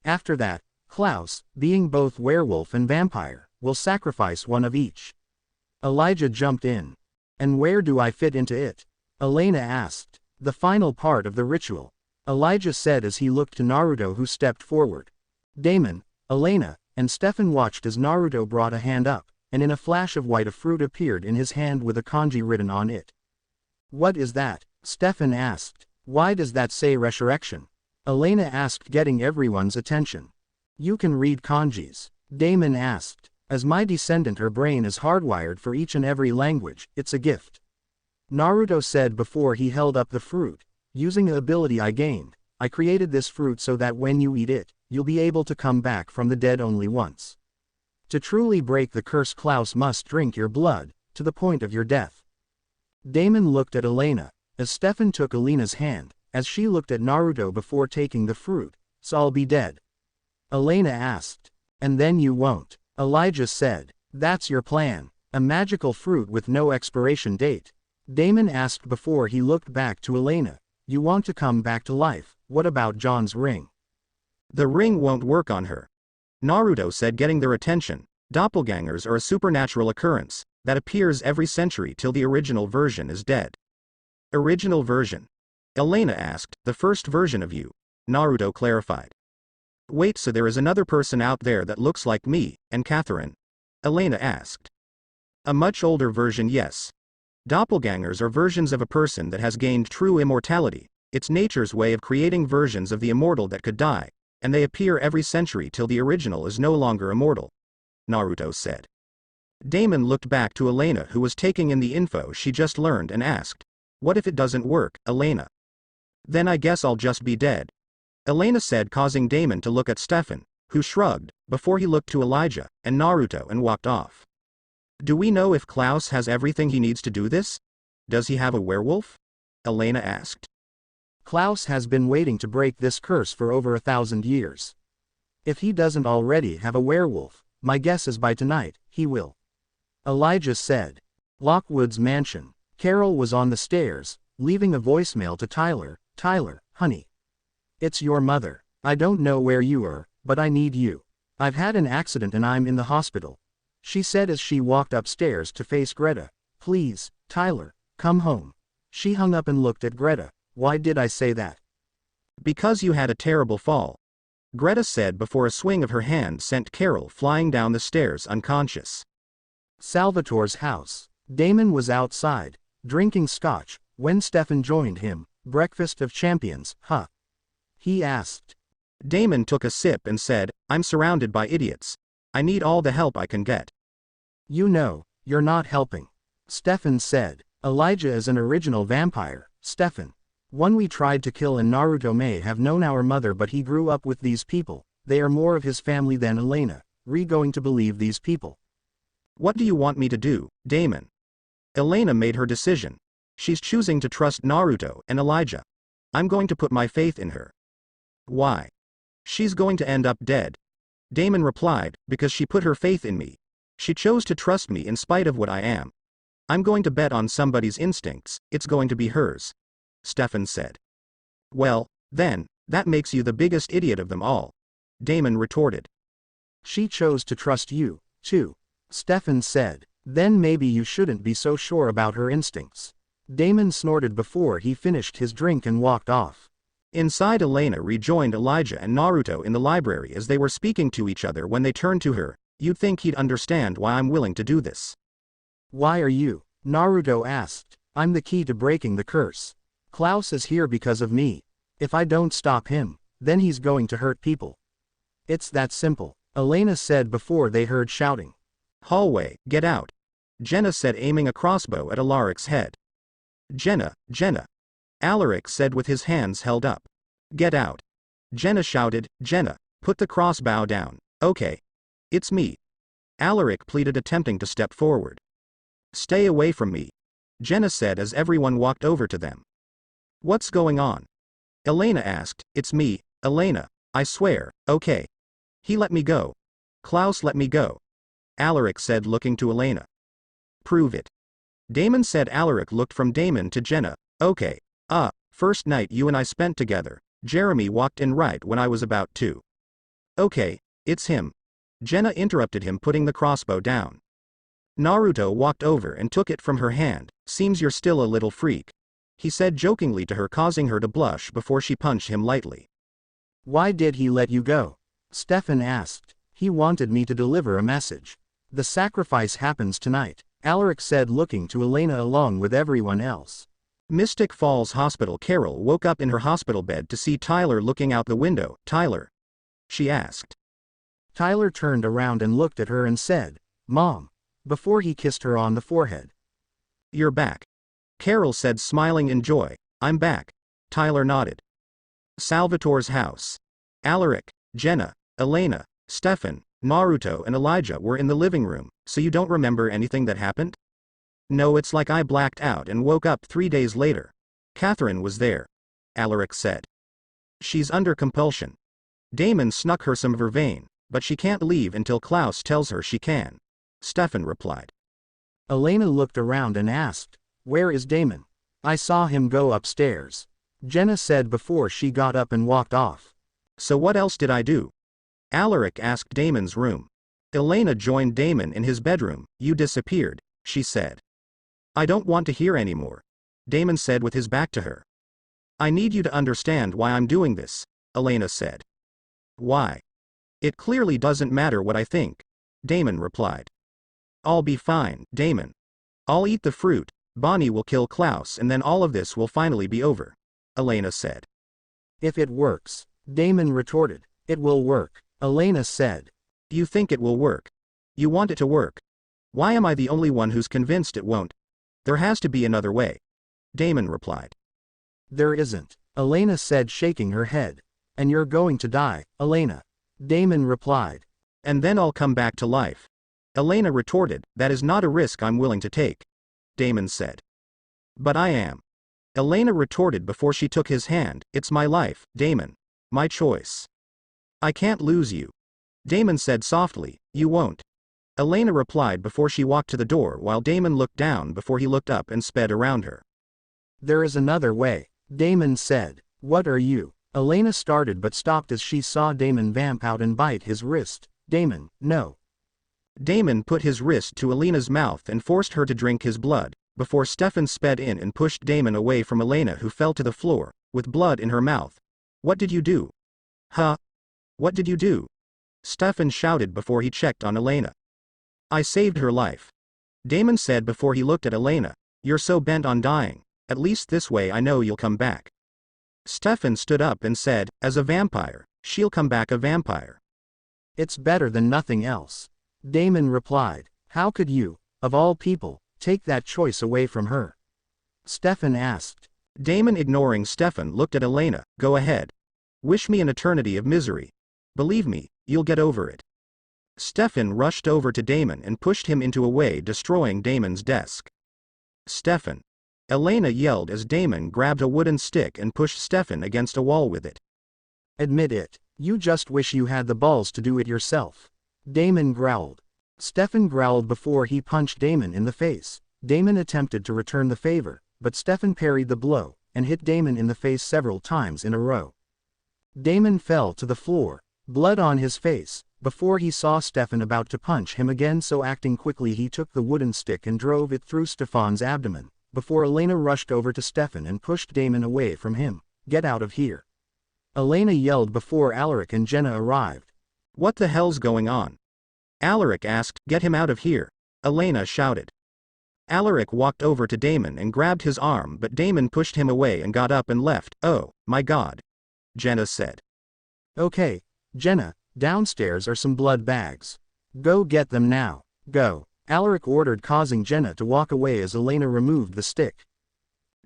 Speaker 1: After that, Klaus, being both werewolf and vampire, will sacrifice one of each. Elijah jumped in. And where do I fit into it? Elena asked. The final part of the ritual. Elijah said as he looked to Naruto, who stepped forward. Damon, Elena, and Stefan watched as Naruto brought a hand up, and in a flash of white a fruit appeared in his hand with a kanji written on it. What is that? Stefan asked. Why does that say resurrection? Elena asked, getting everyone's attention. You can read kanjis. Damon asked. As my descendant, her brain is hardwired for each and every language. It's a gift. Naruto said before he held up the fruit. Using the ability I gained, I created this fruit so that when you eat it, you'll be able to come back from the dead only once. To truly break the curse, Klaus must drink your blood, to the point of your death. Damon looked at Elena, as Stefan took Elena's hand, as she looked at Naruto before taking the fruit. So I'll be dead? Elena asked. And then you won't. Elijah said. That's your plan. A magical fruit with no expiration date. Damon asked before he looked back to Elena. You want to come back to life? What about John's ring?
Speaker 2: The ring won't work on her. Naruto said, getting their attention. Doppelgangers are a supernatural occurrence that appears every century till the original version is dead. Original version? Elena asked. The first version of you. Naruto clarified. Wait, so there is another person out there that looks like me and Catherine? Elena asked. A much older version, yes. Doppelgangers are versions of a person that has gained true immortality. It's nature's way of creating versions of the immortal that could die, and they appear every century till the original is no longer immortal. Naruto said. Damon looked back to Elena, who was taking in the info she just learned, and asked. What if it doesn't work, Elena? Then I guess I'll just be dead. Elena said, causing Damon to look at Stefan, who shrugged, before he looked to Elijah and Naruto and walked off. Do we know if Klaus has everything he needs to do this? Does he have a werewolf? Elena asked.
Speaker 1: Klaus has been waiting to break this curse for over 1,000 years. If he doesn't already have a werewolf, my guess is by tonight, he will. Elijah said. Lockwood's mansion. Carol was on the stairs, leaving a voicemail to Tyler. Tyler, honey. It's your mother. I don't know where you are, but I need you. I've had an accident and I'm in the hospital. She said as she walked upstairs to face Greta. Please, Tyler, come home. She hung up and looked at Greta. Why did I say that?
Speaker 2: Because you had a terrible fall. Greta said before a swing of her hand sent Carol flying down the stairs unconscious.
Speaker 1: Salvatore's house. Damon was outside, drinking scotch, when Stefan joined him. Breakfast of champions, huh? He asked.
Speaker 2: Damon took a sip and said, I'm surrounded by idiots. I need all the help I can get.
Speaker 1: You know, you're not helping. Stefan said. Elijah is an original vampire, Stefan. One we tried to kill in Naruto may have known our mother, but he grew up with these people. They are more of his family than Elena. Re going to believe these people.
Speaker 2: What do you want me to do, Damon? Elena made her decision. She's choosing to trust Naruto and Elijah. I'm going to put my faith in her. Why? She's going to end up dead. Damon replied, because she put her faith in me. She chose to trust me in spite of what I am. I'm going to bet on somebody's instincts, it's going to be hers. Stefan said. Well, then, that makes you the biggest idiot of them all. Damon retorted.
Speaker 1: She chose to trust you, too. Stefan said. Then maybe you shouldn't be so sure about her instincts. Damon snorted before he finished his drink and walked off.
Speaker 2: Inside, Elena rejoined Elijah and Naruto in the library as they were speaking to each other when they turned to her. You'd think he'd understand why I'm willing to do this.
Speaker 1: Why are you? Naruto asked. I'm the key to breaking the curse. Klaus is here because of me. If I don't stop him, then he's going to hurt people. It's that simple, Elena said before they heard shouting.
Speaker 2: Hallway, get out. Jenna said, aiming a crossbow at Alaric's head. Jenna. Alaric said with his hands held up. Get out. Jenna shouted. Jenna, put the crossbow down. Okay. It's me. Alaric pleaded, attempting to step forward. Stay away from me. Jenna said as everyone walked over to them. What's going on? Elena asked. It's me, Elena, I swear. Okay. He let me go. Klaus let me go. Alaric said, looking to Elena. Prove it. Damon said. Alaric looked from Damon to Jenna. Okay. First night you and I spent together, Jeremy walked in right when I was about to. Okay, it's him. Jenna interrupted him, putting the crossbow down. Naruto walked over and took it from her hand. Seems you're still a little freak. He said jokingly to her, causing her to blush before she punched him lightly.
Speaker 1: Why did he let you go? Stefan asked. He wanted me to deliver a message. The sacrifice happens tonight, Alaric said, looking to Elena along with everyone else.
Speaker 2: Mystic Falls Hospital. Carol woke up in her hospital bed to see Tyler looking out the window. Tyler? She asked.
Speaker 1: Tyler turned around and looked at her and said, Mom, before he kissed her on the forehead.
Speaker 2: You're back. Carol said, smiling in joy. I'm back. Tyler nodded. Salvatore's house. Alaric, Jenna, Elena, Stefan, Naruto and Elijah were in the living room. So you don't remember anything that happened? No, it's like I blacked out and woke up 3 days later. Catherine was there. Alaric said. She's under compulsion. Damon snuck her some vervain, but she can't leave until Klaus tells her she can. Stefan replied.
Speaker 1: Elena looked around and asked, Where is Damon? I saw him go upstairs. Jenna said before she got up and walked off.
Speaker 2: So what else did I do? Alaric asked. Damon's room. Elena joined Damon in his bedroom. You disappeared, she said. I don't want to hear anymore. Damon said with his back to her. I need you to understand why I'm doing this, Elena said. Why? It clearly doesn't matter what I think, Damon replied. I'll be fine, Damon. I'll eat the fruit, Bonnie will kill Klaus, and then all of this will finally be over, Elena said.
Speaker 1: If it works, Damon retorted. It will work, Elena said.
Speaker 2: You think it will work? You want it to work? Why am I the only one who's convinced it won't? There has to be another way, Damon replied.
Speaker 1: There isn't, Elena said, shaking her head. And you're going to die, Elena, Damon replied.
Speaker 2: And then I'll come back to life, Elena retorted. That is not a risk I'm willing to take, Damon said. But I am. Elena retorted before she took his hand. It's my life, Damon. My choice. I can't lose you. Damon said softly, you won't. Elena replied before she walked to the door while Damon looked down before he looked up and sped around her.
Speaker 1: There is another way, Damon said. What are you? Elena started but stopped as she saw Damon vamp out and bite his wrist. Damon, no.
Speaker 2: Damon put his wrist to Elena's mouth and forced her to drink his blood, before Stefan sped in and pushed Damon away from Elena, who fell to the floor, with blood in her mouth. What did you do? Huh? What did you do? Stefan shouted before he checked on Elena. I saved her life. Damon said before he looked at Elena. You're so bent on dying. At least this way I know you'll come back. Stefan stood up and said, as a vampire, she'll come back a vampire.
Speaker 1: It's better than nothing else. Damon replied. How could you, of all people, take that choice away from her? Stefan asked.
Speaker 2: Damon, ignoring Stefan, looked at Elena. Go ahead. Wish me an eternity of misery. Believe me, you'll get over it. Stefan rushed over to Damon and pushed him into a way, destroying Damon's desk. Stefan. Elena yelled as Damon grabbed a wooden stick and pushed Stefan against a wall with it.
Speaker 1: Admit it, you just wish you had the balls to do it yourself. Damon growled. Stefan growled before he punched Damon in the face. Damon attempted to return the favor, but Stefan parried the blow, and hit Damon in the face several times in a row. Damon fell to the floor, blood on his face, before he saw Stefan about to punch him again, so acting quickly he took the wooden stick and drove it through Stefan's abdomen, before Elena rushed over to Stefan and pushed Damon away from him. Get out of here. Elena yelled before Alaric and Jenna arrived.
Speaker 2: What the hell's going on? Alaric asked. Get him out of here. Elena shouted. Alaric walked over to Damon and grabbed his arm, but Damon pushed him away and got up and left. Oh, my God. Jenna said.
Speaker 1: Okay, Jenna, downstairs are some blood bags. Go get them now. Go. Alaric ordered, causing Jenna to walk away as Elena removed the stick.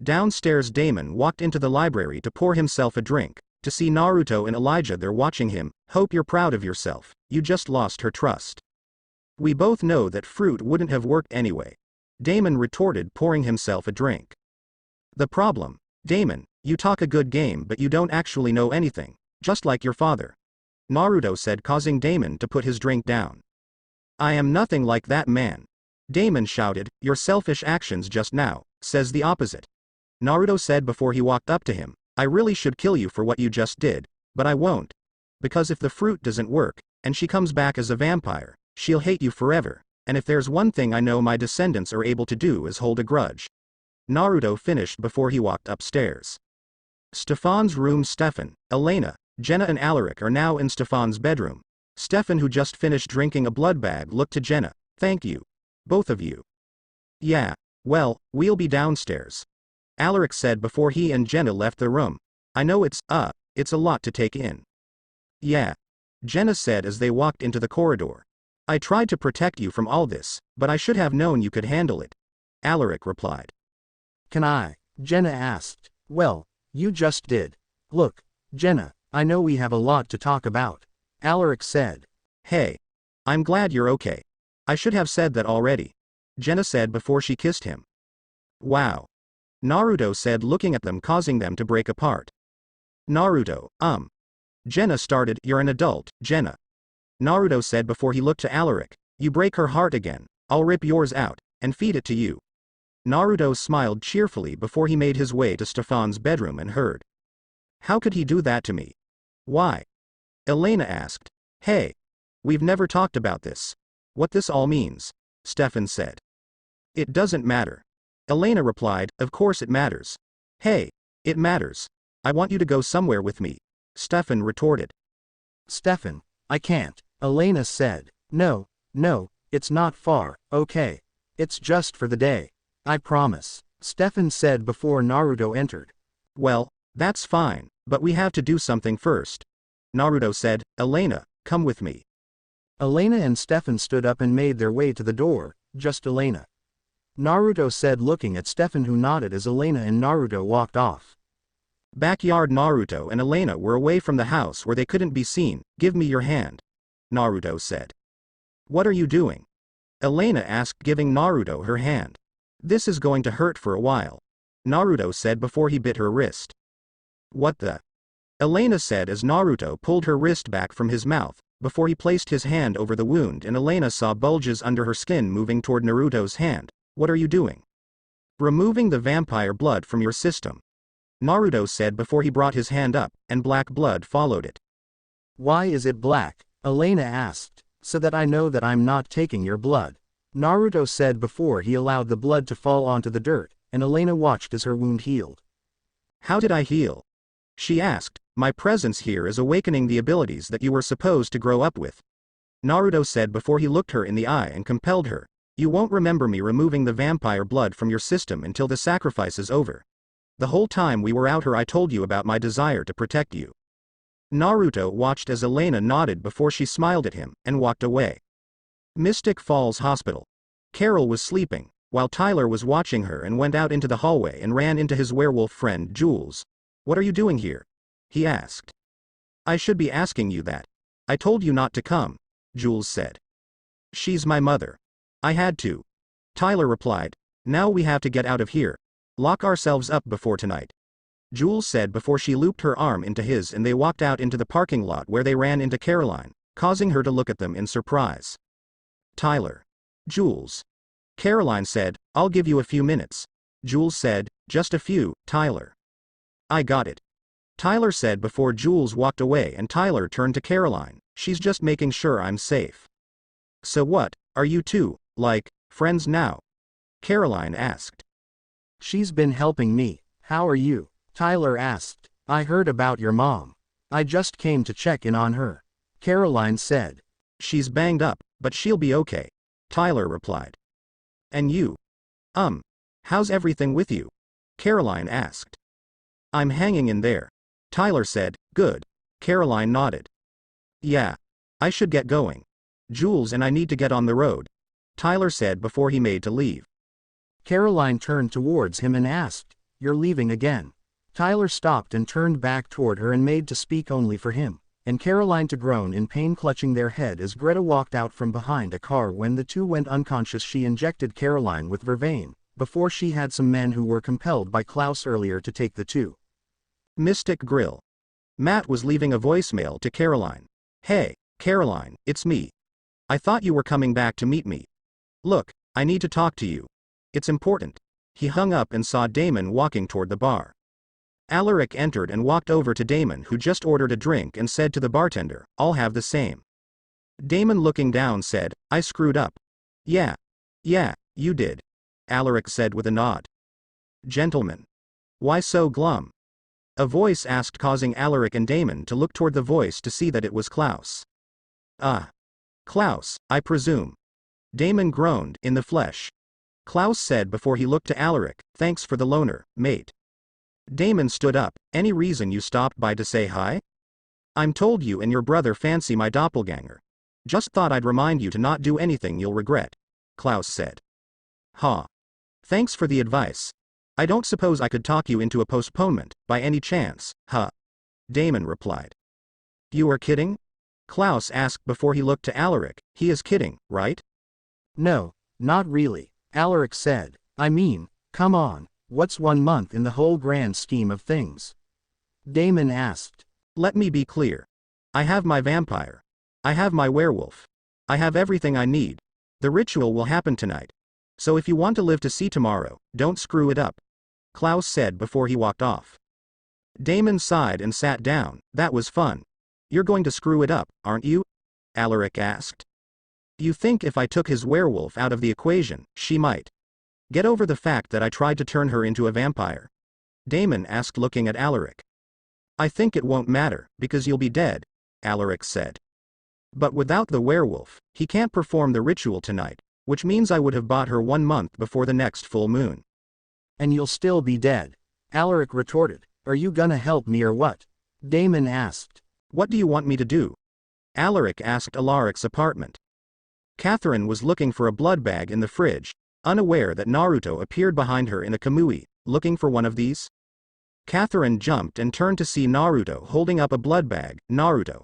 Speaker 2: Downstairs, Damon walked into the library to pour himself a drink. To see Naruto and Elijah there watching him. Hope you're proud of yourself. You just lost her trust. We both know that fruit wouldn't have worked anyway. Damon retorted, pouring himself a drink. The problem, Damon, you talk a good game but you don't actually know anything, just like your father. Naruto said, causing Damon to put his drink down. I am nothing like that man. Damon shouted, your selfish actions just now, says the opposite. Naruto said before he walked up to him. I really should kill you for what you just did, but I won't. Because if the fruit doesn't work, and she comes back as a vampire, she'll hate you forever, and if there's one thing I know my descendants are able to do is hold a grudge. Naruto finished before he walked upstairs. Stefan's room. Stefan, Elena, Jenna and Alaric are now in Stefan's bedroom. Stefan, who just finished drinking a blood bag, looked to Jenna. Thank you. Both of you. Yeah, well, we'll be downstairs. Alaric said before he and Jenna left the room. I know it's a lot to take in. Yeah. Jenna said as they walked into the corridor. I tried to protect you from all this, but I should have known you could handle it. Alaric replied.
Speaker 1: Can I? Jenna asked. Well, you just did. Look, Jenna, I know we have a lot to talk about. Alaric said.
Speaker 2: Hey. I'm glad you're okay. I should have said that already. Jenna said before she kissed him. Wow. Naruto said, looking at them, causing them to break apart. Naruto, Jenna started. You're an adult, Jenna. Naruto said before he looked to Alaric. You break her heart again, I'll rip yours out, and feed it to you. Naruto smiled cheerfully before he made his way to Stefan's bedroom and heard. How could he do that to me? Why? Elena asked. Hey. We've never talked about this. What this all means, Stefan said. It doesn't matter. Elena replied, of course it matters. Hey, it matters. I want you to go somewhere with me, Stefan retorted.
Speaker 1: Stefan, I can't, Elena said. No, it's not far, okay. It's just for the day. I promise, Stefan said before Naruto entered. Well, that's fine, but we have to do something first. Naruto said, Elena, come with me. Elena and Stefan stood up and made their way to the door, just Elena. Naruto said, looking at Stefan, who nodded as Elena and Naruto walked off. Backyard. Naruto and Elena were away from the house where they couldn't be seen. Give me your hand, Naruto said. What are you doing? Elena asked, giving Naruto her hand. This is going to hurt for a while.
Speaker 2: Naruto said before he bit her wrist. What the? Elena said as Naruto pulled her wrist back from his mouth, before he placed his hand over the wound and Elena saw bulges under her skin moving toward Naruto's hand. What are you doing? Removing the vampire blood from your system. Naruto said before he brought his hand up, and black blood followed it.
Speaker 1: Why is it black? Elena asked. So that I know that I'm not taking your blood. Naruto said before he allowed the blood to fall onto the dirt, and Elena watched as her wound healed.
Speaker 2: How did I heal? She asked. My presence here is awakening the abilities that you were supposed to grow up with. Naruto said before he looked her in the eye and compelled her. You won't remember me removing the vampire blood from your system until the sacrifice is over. The whole time we were out here I told you about my desire to protect you. Naruto watched as Elena nodded before she smiled at him, and walked away. Mystic Falls Hospital. Carol was sleeping, while Tyler was watching her and went out into the hallway and ran into his werewolf friend Jules. What are you doing here? He asked. I should be asking you that. I told you not to come, Jules said. She's my mother. I had to. Tyler replied. Now we have to get out of here. Lock ourselves up before tonight. Jules said before she looped her arm into his and they walked out into the parking lot where they ran into Caroline, causing her to look at them in surprise. Tyler. Jules. Caroline said, I'll give you a few minutes. Jules said, just a few, Tyler. I got it. Tyler said before Jules walked away and Tyler turned to Caroline, she's just making sure I'm safe. So what, are you two, like, friends now? Caroline asked.
Speaker 1: She's been helping me. How are you? Tyler asked. I heard about your mom. I just came to check in on her. Caroline said.
Speaker 2: She's banged up, but she'll be okay. Tyler replied. And you? How's everything with you? Caroline asked. I'm hanging in there. Tyler said, good. Caroline nodded. Yeah. I should get going. Jules and I need to get on the road. Tyler said before he made to leave.
Speaker 1: Caroline turned towards him and asked, You're leaving again? Tyler stopped and turned back toward her and made to speak only for him, and Caroline to groan in pain clutching their head as Greta walked out from behind a car. When the two went unconscious she injected Caroline with vervain, before she had some men who were compelled by Klaus earlier to take the two.
Speaker 2: Mystic Grill. Matt was leaving a voicemail to Caroline. Hey, Caroline, it's me. I thought you were coming back to meet me. Look, I need to talk to you. It's important. He hung up and saw Damon walking toward the bar. Alaric entered and walked over to Damon who just ordered a drink and said to the bartender, I'll have the same. Damon looking down said, I screwed up. Yeah, you did. Alaric said with a nod. Gentlemen. Why so glum? A voice asked causing Alaric and Damon to look toward the voice to see that it was Klaus. Klaus, I presume. Damon groaned, in the flesh. Klaus said before he looked to Alaric, thanks for the loner, mate. Damon stood up, any reason you stopped by to say hi? I'm told you and your brother fancy my doppelganger. Just thought I'd remind you to not do anything you'll regret. Klaus said. Ha. Thanks for the advice. I don't suppose I could talk you into a postponement, by any chance, huh? Damon replied. You are kidding? Klaus asked before he looked to Alaric, he is kidding, right?
Speaker 1: No, not really, Alaric said. I mean, come on, what's 1 month in the whole grand scheme of things? Damon asked.
Speaker 2: Let me be clear. I have my vampire. I have my werewolf. I have everything I need. The ritual will happen tonight. So if you want to live to see tomorrow, don't screw it up. Klaus said before he walked off. Damon sighed and sat down. That was fun. You're going to screw it up, aren't you? Alaric asked. You think if I took his werewolf out of the equation, she might get over the fact that I tried to turn her into a vampire? Damon asked looking at Alaric. I think it won't matter, because you'll be dead, Alaric said. But without the werewolf, he can't perform the ritual tonight, which means I would have bought her 1 month before the next full moon.
Speaker 1: And you'll still be dead, Alaric retorted. Are you gonna help me or what? Damon asked.
Speaker 2: What do you want me to do? Alaric asked Alaric's apartment. Catherine was looking for a blood bag in the fridge, unaware that Naruto appeared behind her in a kamui, looking for one of these. Catherine jumped and turned to see Naruto holding up a blood bag. Naruto.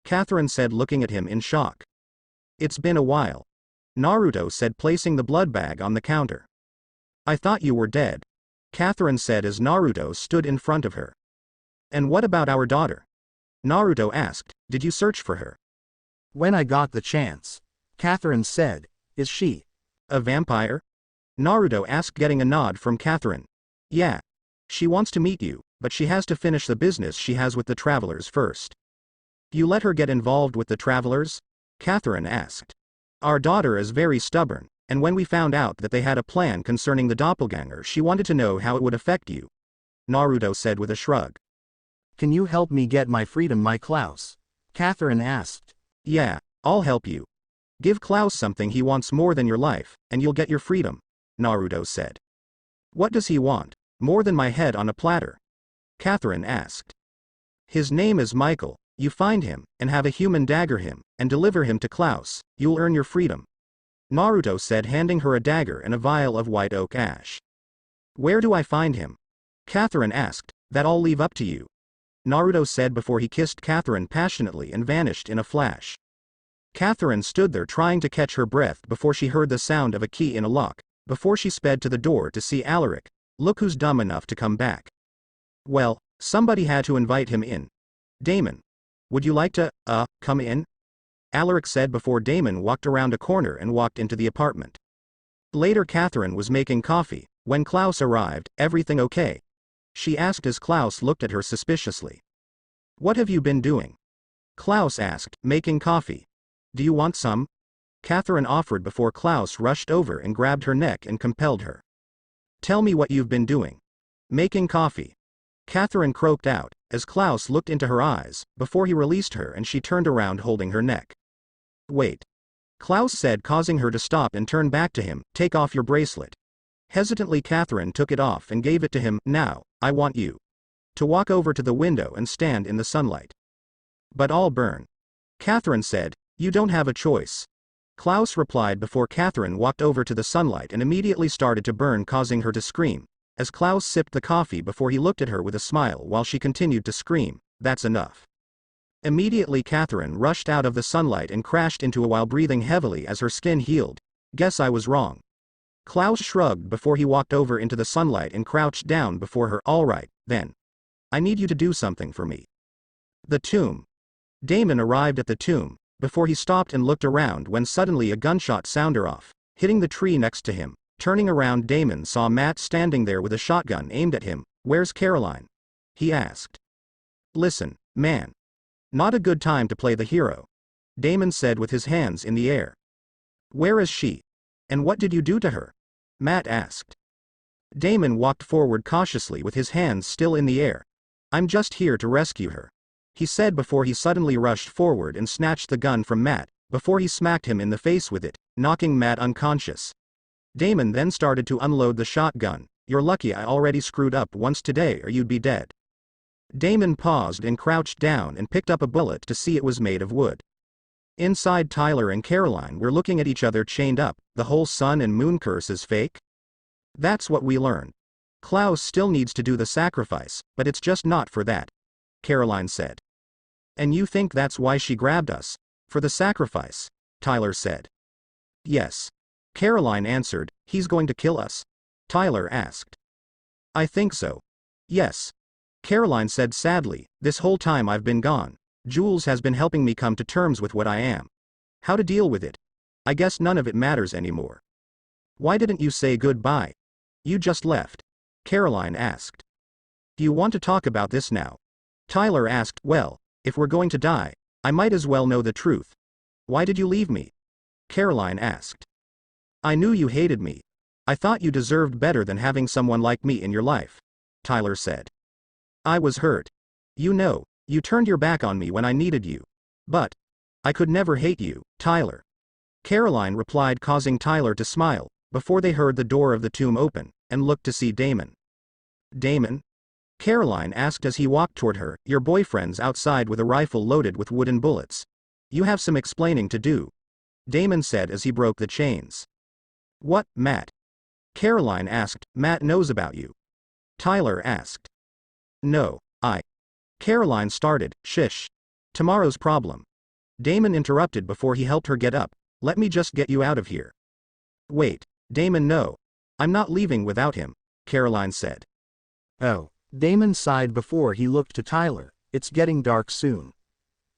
Speaker 2: Catherine said looking at him in shock. It's been a while. Naruto said placing the blood bag on the counter. I thought you were dead. Catherine said as Naruto stood in front of her. And what about our daughter? Naruto asked, did you search for her?
Speaker 1: When I got the chance. Catherine said, is she
Speaker 2: a vampire? Naruto asked, getting a nod from Catherine. Yeah. She wants to meet you, but she has to finish the business she has with the travelers first. You let her get involved with the travelers? Catherine asked. Our daughter is very stubborn, and when we found out that they had a plan concerning the doppelganger, she wanted to know how it would affect you. Naruto said with a shrug.
Speaker 1: Can you help me get my freedom, my Klaus? Catherine asked.
Speaker 2: Yeah, I'll help you. Give Klaus something he wants more than your life, and you'll get your freedom, Naruto said. What does he want? More than my head on a platter? Catherine asked. His name is Michael. You find him, and have a human dagger him, and deliver him to Klaus, you'll earn your freedom. Naruto said, handing her a dagger and a vial of white oak ash. Where do I find him? Catherine asked. That I'll leave up to you, Naruto said before he kissed Catherine passionately and vanished in a flash. Catherine stood there trying to catch her breath before she heard the sound of a key in a lock, before she sped to the door to see Alaric. Look who's dumb enough to come back. Well, somebody had to invite him in. Damon. Would you like to, come in? Alaric said before Damon walked around a corner and walked into the apartment. Later Catherine was making coffee. When Klaus arrived, everything okay? She asked as Klaus looked at her suspiciously. What have you been doing? Klaus asked, making coffee. Do you want some? Catherine offered before Klaus rushed over and grabbed her neck and compelled her. Tell me what you've been doing. Making coffee. Catherine croaked out, as Klaus looked into her eyes, before he released her and she turned around holding her neck. Wait. Klaus said, causing her to stop and turn back to him. Take off your bracelet. Hesitantly Catherine took it off and gave it to him. Now, I want you to walk over to the window and stand in the sunlight. But I'll burn. Catherine said, you don't have a choice. Klaus replied before Catherine walked over to the sunlight and immediately started to burn, causing her to scream. As Klaus sipped the coffee before he looked at her with a smile while she continued to scream, that's enough. Immediately Catherine rushed out of the sunlight and crashed into a while breathing heavily as her skin healed. Guess I was wrong. Klaus shrugged before he walked over into the sunlight and crouched down before her. Alright, then. I need you to do something for me. The tomb. Damon arrived at the tomb, before he stopped and looked around when suddenly a gunshot sounded off, hitting the tree next to him. Turning around, Damon saw Matt standing there with a shotgun aimed at him. Where's Caroline? He asked. Listen, man. Not a good time to play the hero, Damon said with his hands in the air. Where is she? And what did you do to her? Matt asked. Damon walked forward cautiously with his hands still in the air. I'm just here to rescue her, he said before he suddenly rushed forward and snatched the gun from Matt, before he smacked him in the face with it, knocking Matt unconscious. Damon then started to unload the shotgun. You're lucky I already screwed up once today or you'd be dead. Damon paused and crouched down and picked up a bullet to see it was made of wood. Inside, Tyler and Caroline were looking at each other chained up. The whole sun and moon curse is fake? That's what we learned. Klaus still needs to do the sacrifice, but it's just not for that, Caroline said. And you think that's why she grabbed us? For the sacrifice? Tyler said. Yes. Caroline answered. He's going to kill us? Tyler asked. I think so. Yes. Caroline said sadly, this whole time I've been gone, Jules has been helping me come to terms with what I am. How to deal with it? I guess none of it matters anymore. Why didn't you say goodbye? You just left, Caroline asked. Do you want to talk about this now? Tyler asked. Well, if we're going to die, I might as well know the truth. Why did you leave me? Caroline asked. I knew you hated me. I thought you deserved better than having someone like me in your life, Tyler said. I was hurt. You know, you turned your back on me when I needed you. But I could never hate you, Tyler. Caroline replied, causing Tyler to smile, before they heard the door of the tomb open, and looked to see Damon. Damon? Caroline asked as he walked toward her. Your boyfriend's outside with a rifle loaded with wooden bullets. You have some explaining to do, Damon said as he broke the chains. What, Matt? Caroline asked. Matt knows about you, Tyler asked. No, Caroline started. Shish. Tomorrow's problem. Damon interrupted before he helped her get up. Let me just get you out of here. Wait, Damon, no. I'm not leaving without him. Caroline said.
Speaker 1: Oh. Damon sighed before he looked to Tyler. It's getting dark soon.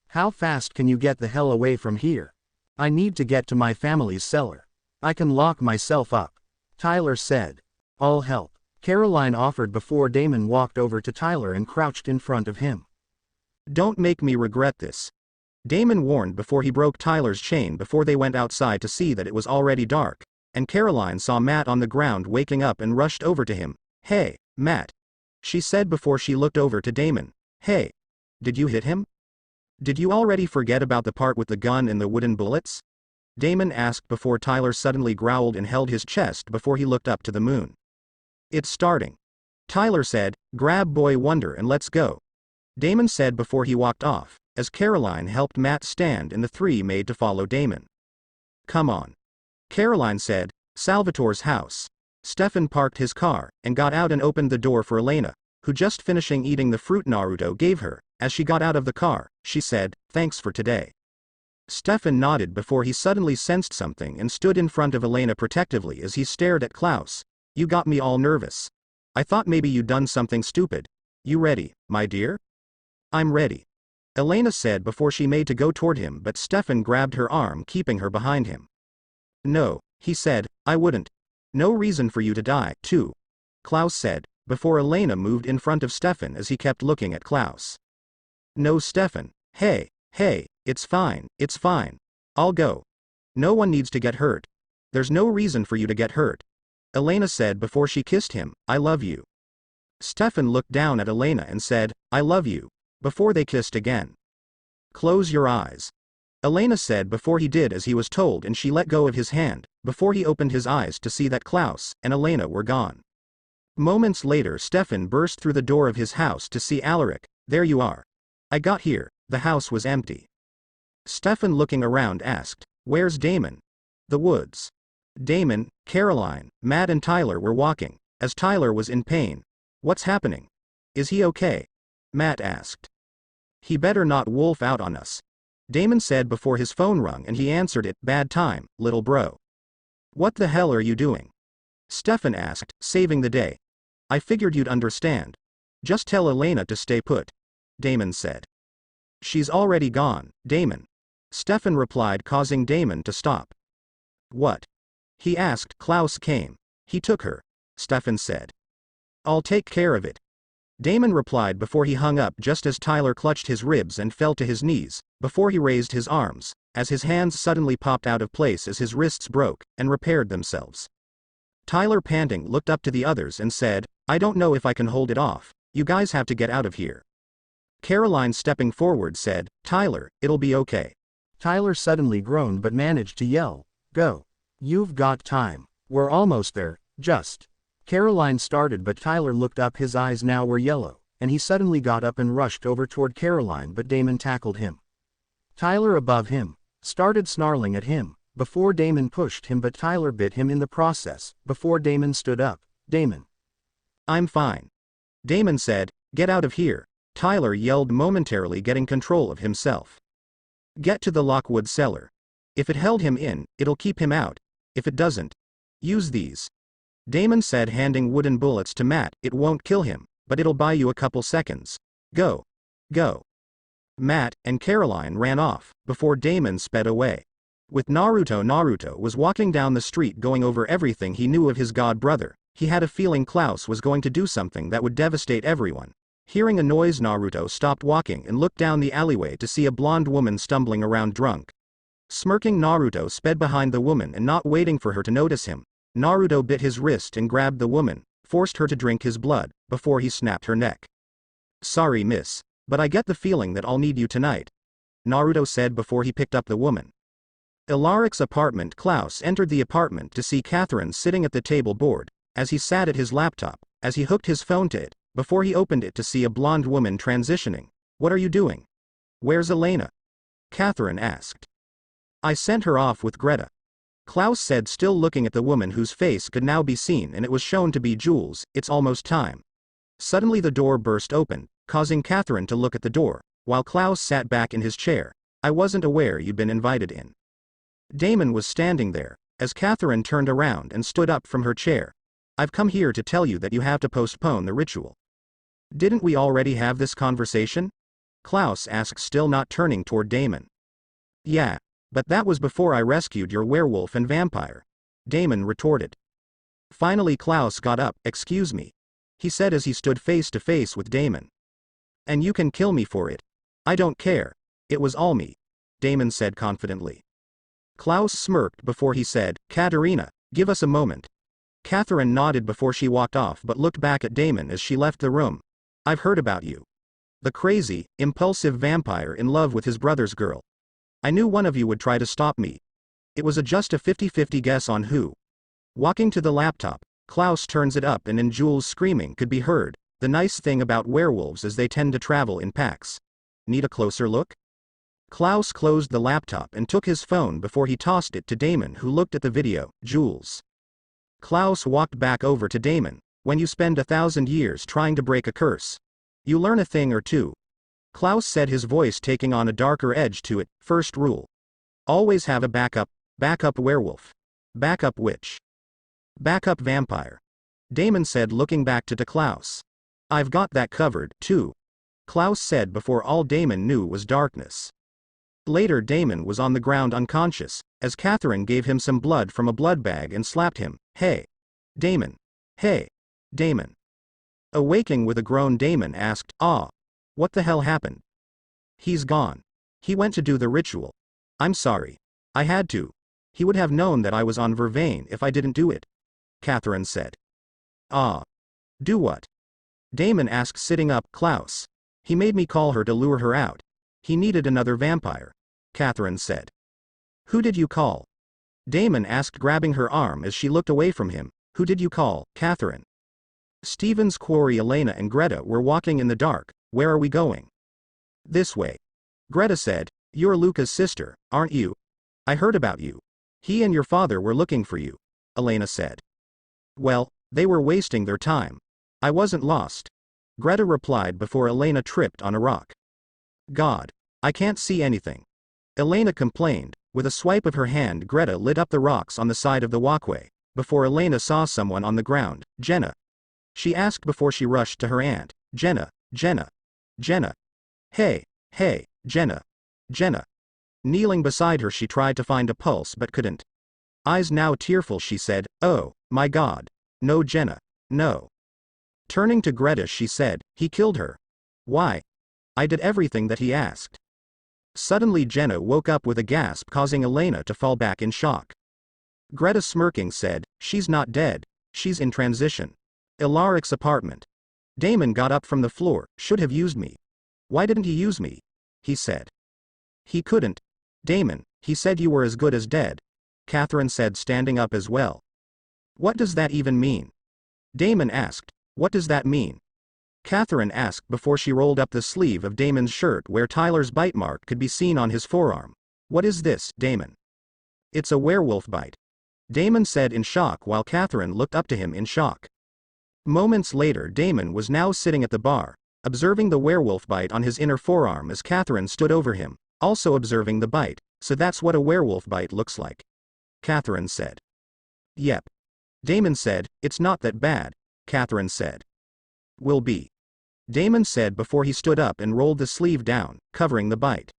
Speaker 1: How fast can you get the hell away from here? I need to get to my family's cellar. I can lock myself up. Tyler said. I'll help. Caroline offered before Damon walked over to Tyler and crouched in front of him.
Speaker 2: Don't make me regret this. Damon warned before he broke Tyler's chain before they went outside to see that it was already dark, and Caroline saw Matt on the ground waking up and rushed over to him. Hey, Matt. She said before she looked over to Damon. Hey. Did you hit him? Did you already forget about the part with the gun and the wooden bullets? Damon asked before Tyler suddenly growled and held his chest before he looked up to the moon. It's starting. Tyler said, grab Boy Wonder and let's go. Damon said before he walked off, as Caroline helped Matt stand and the three made to follow Damon. Come on. Caroline said. Salvatore's house. Stefan parked his car and got out and opened the door for Elena, who just finishing eating the fruit Naruto gave her. As she got out of the car, she said, thanks for today. Stefan nodded before he suddenly sensed something and stood in front of Elena protectively as he stared at Klaus. You got me all nervous. I thought maybe you'd done something stupid. You ready, my dear? I'm ready. Elena said before she made to go toward him, but Stefan grabbed her arm, keeping her behind him. No, he said, I wouldn't. No reason for you to die, too. Klaus said, before Elena moved in front of Stefan as he kept looking at Klaus. No, Stefan. Hey, it's fine, it's fine. I'll go. No one needs to get hurt. There's no reason for you to get hurt. Elena said before she kissed him, I love you. Stefan looked down at Elena and said, I love you, before they kissed again. Close your eyes. Elena said before he did as he was told, and she let go of his hand, before he opened his eyes to see that Klaus and Elena were gone. Moments later, Stefan burst through the door of his house to see Alaric. There you are. I got here, the house was empty. Stefan looking around asked, where's Damon? The woods. Damon, Caroline, Matt and Tyler were walking, as Tyler was in pain. What's happening? Is he okay? Matt asked. He better not wolf out on us. Damon said before his phone rung and he answered it. Bad time, little bro. What the hell are you doing? Stefan asked, saving the day. I figured you'd understand. Just tell Elena to stay put. Damon said. She's already gone, Damon. Stefan replied, causing Damon to stop. What? He asked. Klaus came. He took her. Stefan said. I'll take care of it. Damon replied before he hung up just as Tyler clutched his ribs and fell to his knees, before he raised his arms, as his hands suddenly popped out of place as his wrists broke and repaired themselves. Tyler, panting, looked up to the others and said, I don't know if I can hold it off. You guys have to get out of here. Caroline, stepping forward, said, Tyler, it'll be okay.
Speaker 1: Tyler suddenly groaned but managed to yell, go. You've got time. We're almost there, just. Caroline started, but Tyler looked up, his eyes now were yellow, and he suddenly got up and rushed over toward Caroline, but Damon tackled him. Tyler, above him, started snarling at him, before Damon pushed him, but Tyler bit him in the process, before Damon stood up. Damon. I'm fine. Damon said, get out of here. Tyler yelled, momentarily getting control of himself. Get to the Lockwood cellar. If it held him in, it'll keep him out. If it doesn't, use these. Damon said, handing wooden bullets to Matt. It won't kill him, but it'll buy you a couple seconds. Go. Go. Matt and Caroline ran off, before Damon sped away. With Naruto was walking down the street, going over everything he knew of his god brother. He had a feeling Klaus was going to do something that would devastate everyone. Hearing a noise, Naruto stopped walking and looked down the alleyway to see a blonde woman stumbling around drunk. Smirking, Naruto sped behind the woman, and not waiting for her to notice him, Naruto bit his wrist and grabbed the woman, forced her to drink his blood, before he snapped her neck. Sorry, miss, but I get the feeling that I'll need you tonight, Naruto said before he picked up the woman. Alaric's apartment. Klaus entered the apartment to see Catherine sitting at the table bored, as he sat at his laptop, as he hooked his phone to it, before he opened it to see a blonde woman transitioning. What are you doing? Where's Elena? Catherine asked. I sent her off with Greta. Klaus said, still looking at the woman whose face could now be seen, and it was shown to be Jules. It's almost time. Suddenly the door burst open, causing Catherine to look at the door, while Klaus sat back in his chair. I wasn't aware you'd been invited in. Damon was standing there, as Catherine turned around and stood up from her chair.
Speaker 2: I've come here to tell you that you have to postpone the ritual. Didn't we already have this conversation? Klaus asked, still not turning toward Damon. Yeah, but that was before I rescued your werewolf and vampire, Damon retorted. Finally Klaus got up. Excuse me, he said as he stood face to face with Damon. And you can kill me for it. I don't care. It was all me, Damon said confidently. Klaus smirked before he said, Katerina, give us a moment. Catherine nodded before she walked off but looked back at Damon as she left the room. I've heard about you. The crazy, impulsive vampire in love with his brother's girl. I knew one of you would try to stop me. It was just a 50-50 guess on who. Walking to the laptop, Klaus turns it up and in Jules' screaming could be heard. The nice thing about werewolves is they tend to travel in packs. Need a closer look? Klaus closed the laptop and took his phone before he tossed it to Damon, who looked at the video. Jules. Klaus walked back over to Damon. When you spend 1,000 years trying to break a curse, you learn a thing or two. Klaus said, his voice taking on a darker edge to it. First rule. Always have a backup. Backup werewolf. Backup witch. Backup vampire. Damon said, looking back to Klaus. I've got that covered, too, Klaus said before all Damon knew was darkness. Later Damon was on the ground unconscious, as Catherine gave him some blood from a blood bag and slapped him. Hey, Damon. Hey, Damon. Awaking with a groan, Damon asked, what the hell happened? He's gone. He went to do the ritual. I'm sorry. I had to. He would have known that I was on vervain if I didn't do it, Catherine said. Do what? Damon asked, sitting up. Klaus. He made me call her to lure her out. He needed another vampire, Catherine said. Who did you call? Damon asked, grabbing her arm as she looked away from him. Who did you call, Catherine? Steven's quarry. Elena and Greta were walking in the dark. Where are we going? This way. Greta said. You're Luca's sister, aren't you? I heard about you. He and your father were looking for you, Elena said. Well, they were wasting their time. I wasn't lost, Greta replied before Elena tripped on a rock. God. I can't see anything, Elena complained. With a swipe of her hand, Greta lit up the rocks on the side of the walkway, before Elena saw someone on the ground. Jenna, she asked before she rushed to her aunt. Jenna. Hey, Jenna. Kneeling beside her, she tried to find a pulse but couldn't. Eyes now tearful, she said, oh, my God. No, Jenna. No. Turning to Greta, she said, he killed her. Why? I did everything that he asked. Suddenly Jenna woke up with a gasp, causing Elena to fall back in shock. Greta, smirking, said, she's not dead, she's in transition. Ilaric's apartment. Damon got up from the floor. Should have used me. Why didn't he use me? He said. He couldn't. Damon, he said you were as good as dead, Catherine said, standing up as well. What does that even mean? Damon asked. What does that mean? Catherine asked before she rolled up the sleeve of Damon's shirt where Tyler's bite mark could be seen on his forearm. What is this, Damon? It's a werewolf bite, Damon said in shock while Catherine looked up to him in shock. Moments later, Damon was now sitting at the bar, observing the werewolf bite on his inner forearm as Catherine stood over him, also observing the bite. So that's what a werewolf bite looks like, Catherine said. Yep. Damon said. It's not that bad, Catherine said. Will be, Damon said before he stood up and rolled the sleeve down, covering the bite.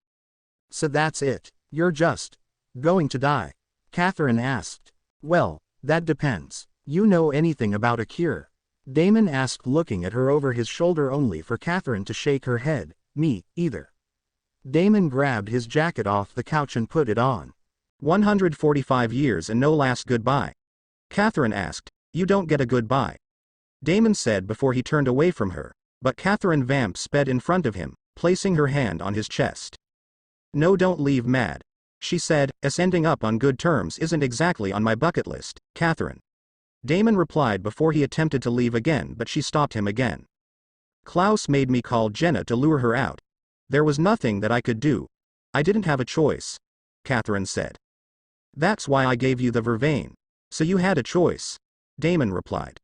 Speaker 1: So that's it, you're just going to die? Catherine asked. Well, that depends. You know anything about a cure? Damon asked, looking at her over his shoulder, only for Catherine to shake her head. Me, either. Damon grabbed his jacket off the couch and put it on.
Speaker 2: 145 years and no last goodbye, Catherine asked. You don't get a goodbye, Damon said before he turned away from her, but Catherine Vamp sped in front of him, placing her hand on his chest. No, don't leave, mad, she said, as ending up on good terms isn't exactly on my bucket list, Catherine. Damon replied before he attempted to leave again, but she stopped him again. Klaus made me call Jenna to lure her out. There was nothing that I could do. I didn't have a choice, Catherine said. That's why I gave you the vervain. So you had a choice, Damon replied.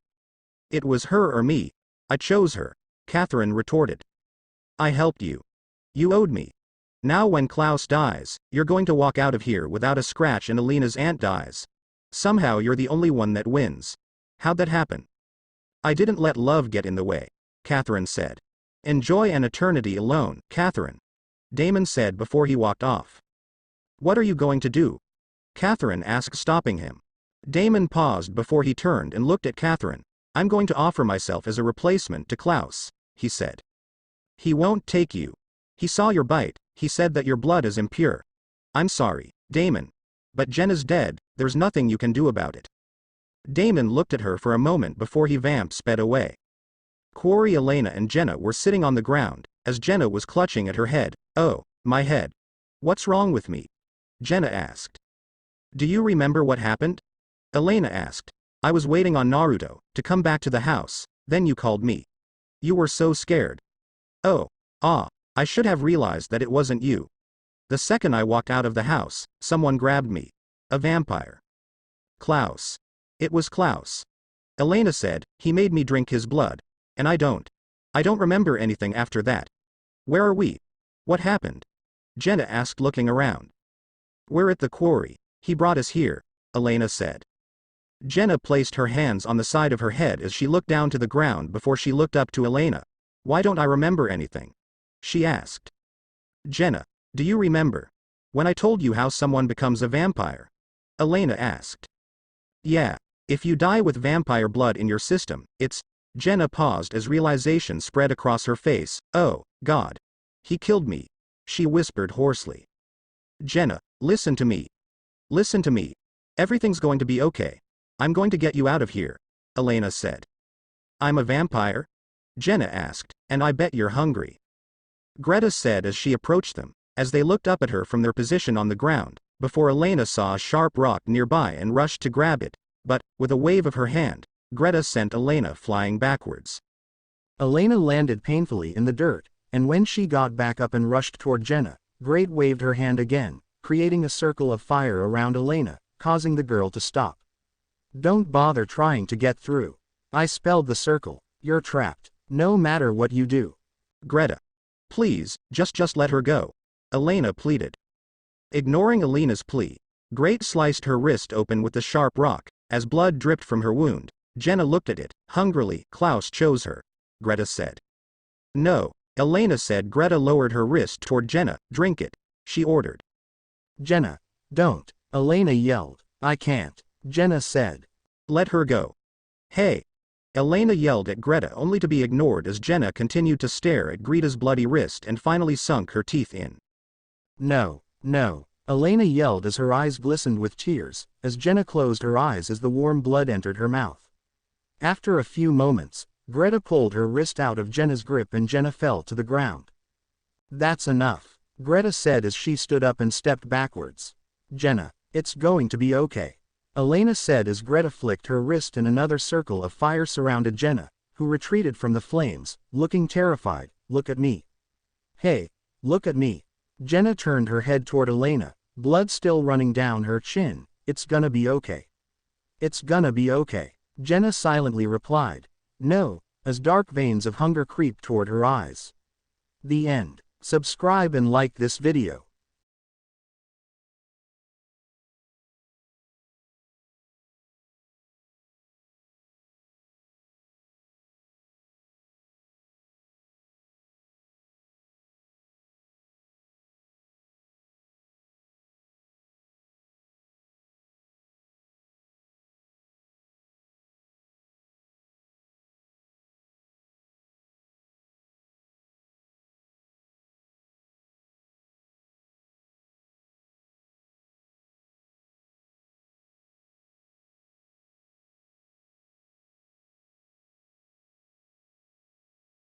Speaker 2: It was her or me. I chose her, Catherine retorted. I helped you. You owed me. Now when Klaus dies, you're going to walk out of here without a scratch, and Elena's aunt dies. Somehow you're the only one that wins. How'd that happen? I didn't let love get in the way, Catherine said. Enjoy an eternity alone, Catherine, Damon said before he walked off. What are you going to do? Catherine asked, stopping him. Damon paused before he turned and looked at Catherine. I'm going to offer myself as a replacement to Klaus, he said. He won't take you. He saw your bite, he said that your blood is impure. I'm sorry, Damon. But Jenna's dead, there's nothing you can do about it. Damon looked at her for a moment before he sped away. Quarry, Elena and Jenna were sitting on the ground, as Jenna was clutching at her head. Oh, my head. What's wrong with me? Jenna asked. Do you remember what happened? Elena asked. I was waiting on Naruto to come back to the house, then you called me. You were so scared. Oh, I should have realized that it wasn't you. The second I walked out of the house, someone grabbed me. A vampire. Klaus. It was Klaus. Elena said, he made me drink his blood. And I don't remember anything after that. Where are we? What happened? Jenna asked, looking around. We're at the quarry. He brought us here, Elena said. Jenna placed her hands on the side of her head as she looked down to the ground before she looked up to Elena. Why don't I remember anything? She asked. Jenna, do you remember when I told you how someone becomes a vampire? Elena asked. Yeah, if you die with vampire blood in your system, it's... Jenna paused as realization spread across her face. Oh, God. He killed me. She whispered hoarsely. Jenna, listen to me. Listen to me. Everything's going to be okay. I'm going to get you out of here, Elena said. I'm a vampire? Jenna asked, and I bet you're hungry. Greta said as she approached them, as they looked up at her from their position on the ground, before Elena saw a sharp rock nearby and rushed to grab it, but, with a wave of her hand, Greta sent Elena flying backwards.
Speaker 1: Elena landed painfully in the dirt, and when she got back up and rushed toward Jenna, Greta waved her hand again, creating a circle of fire around Elena, causing the girl to stop. Don't bother trying to get through. I spelled the circle. You're trapped, no matter what you do.
Speaker 2: Greta. Please, just let her go. Elena pleaded. Ignoring Elena's plea, Greta sliced her wrist open with the sharp rock. As blood dripped from her wound, Jenna looked at it, hungrily. Klaus chose her, Greta said. No, Elena said. Greta lowered her wrist toward Jenna. Drink it, she ordered.
Speaker 1: Jenna, don't, Elena yelled. I can't, Jenna said.
Speaker 2: Let her go. Hey. Elena yelled at Greta only to be ignored as Jenna continued to stare at Greta's bloody wrist and finally sunk her teeth in.
Speaker 1: No, Elena yelled as her eyes glistened with tears, as Jenna closed her eyes as the warm blood entered her mouth. After a few moments, Greta pulled her wrist out of Jenna's grip and Jenna fell to the ground. That's enough, Greta said as she stood up and stepped backwards. Jenna, it's going to be okay, Elena said as Greta flicked her wrist and another circle of fire surrounded Jenna, who retreated from the flames, looking terrified. Look at me. Hey, look at me. Jenna turned her head toward Elena, blood still running down her chin. It's gonna be okay. It's gonna be okay, Jenna silently replied. No, as dark veins of hunger creeped toward her eyes. The end. Subscribe and like this video.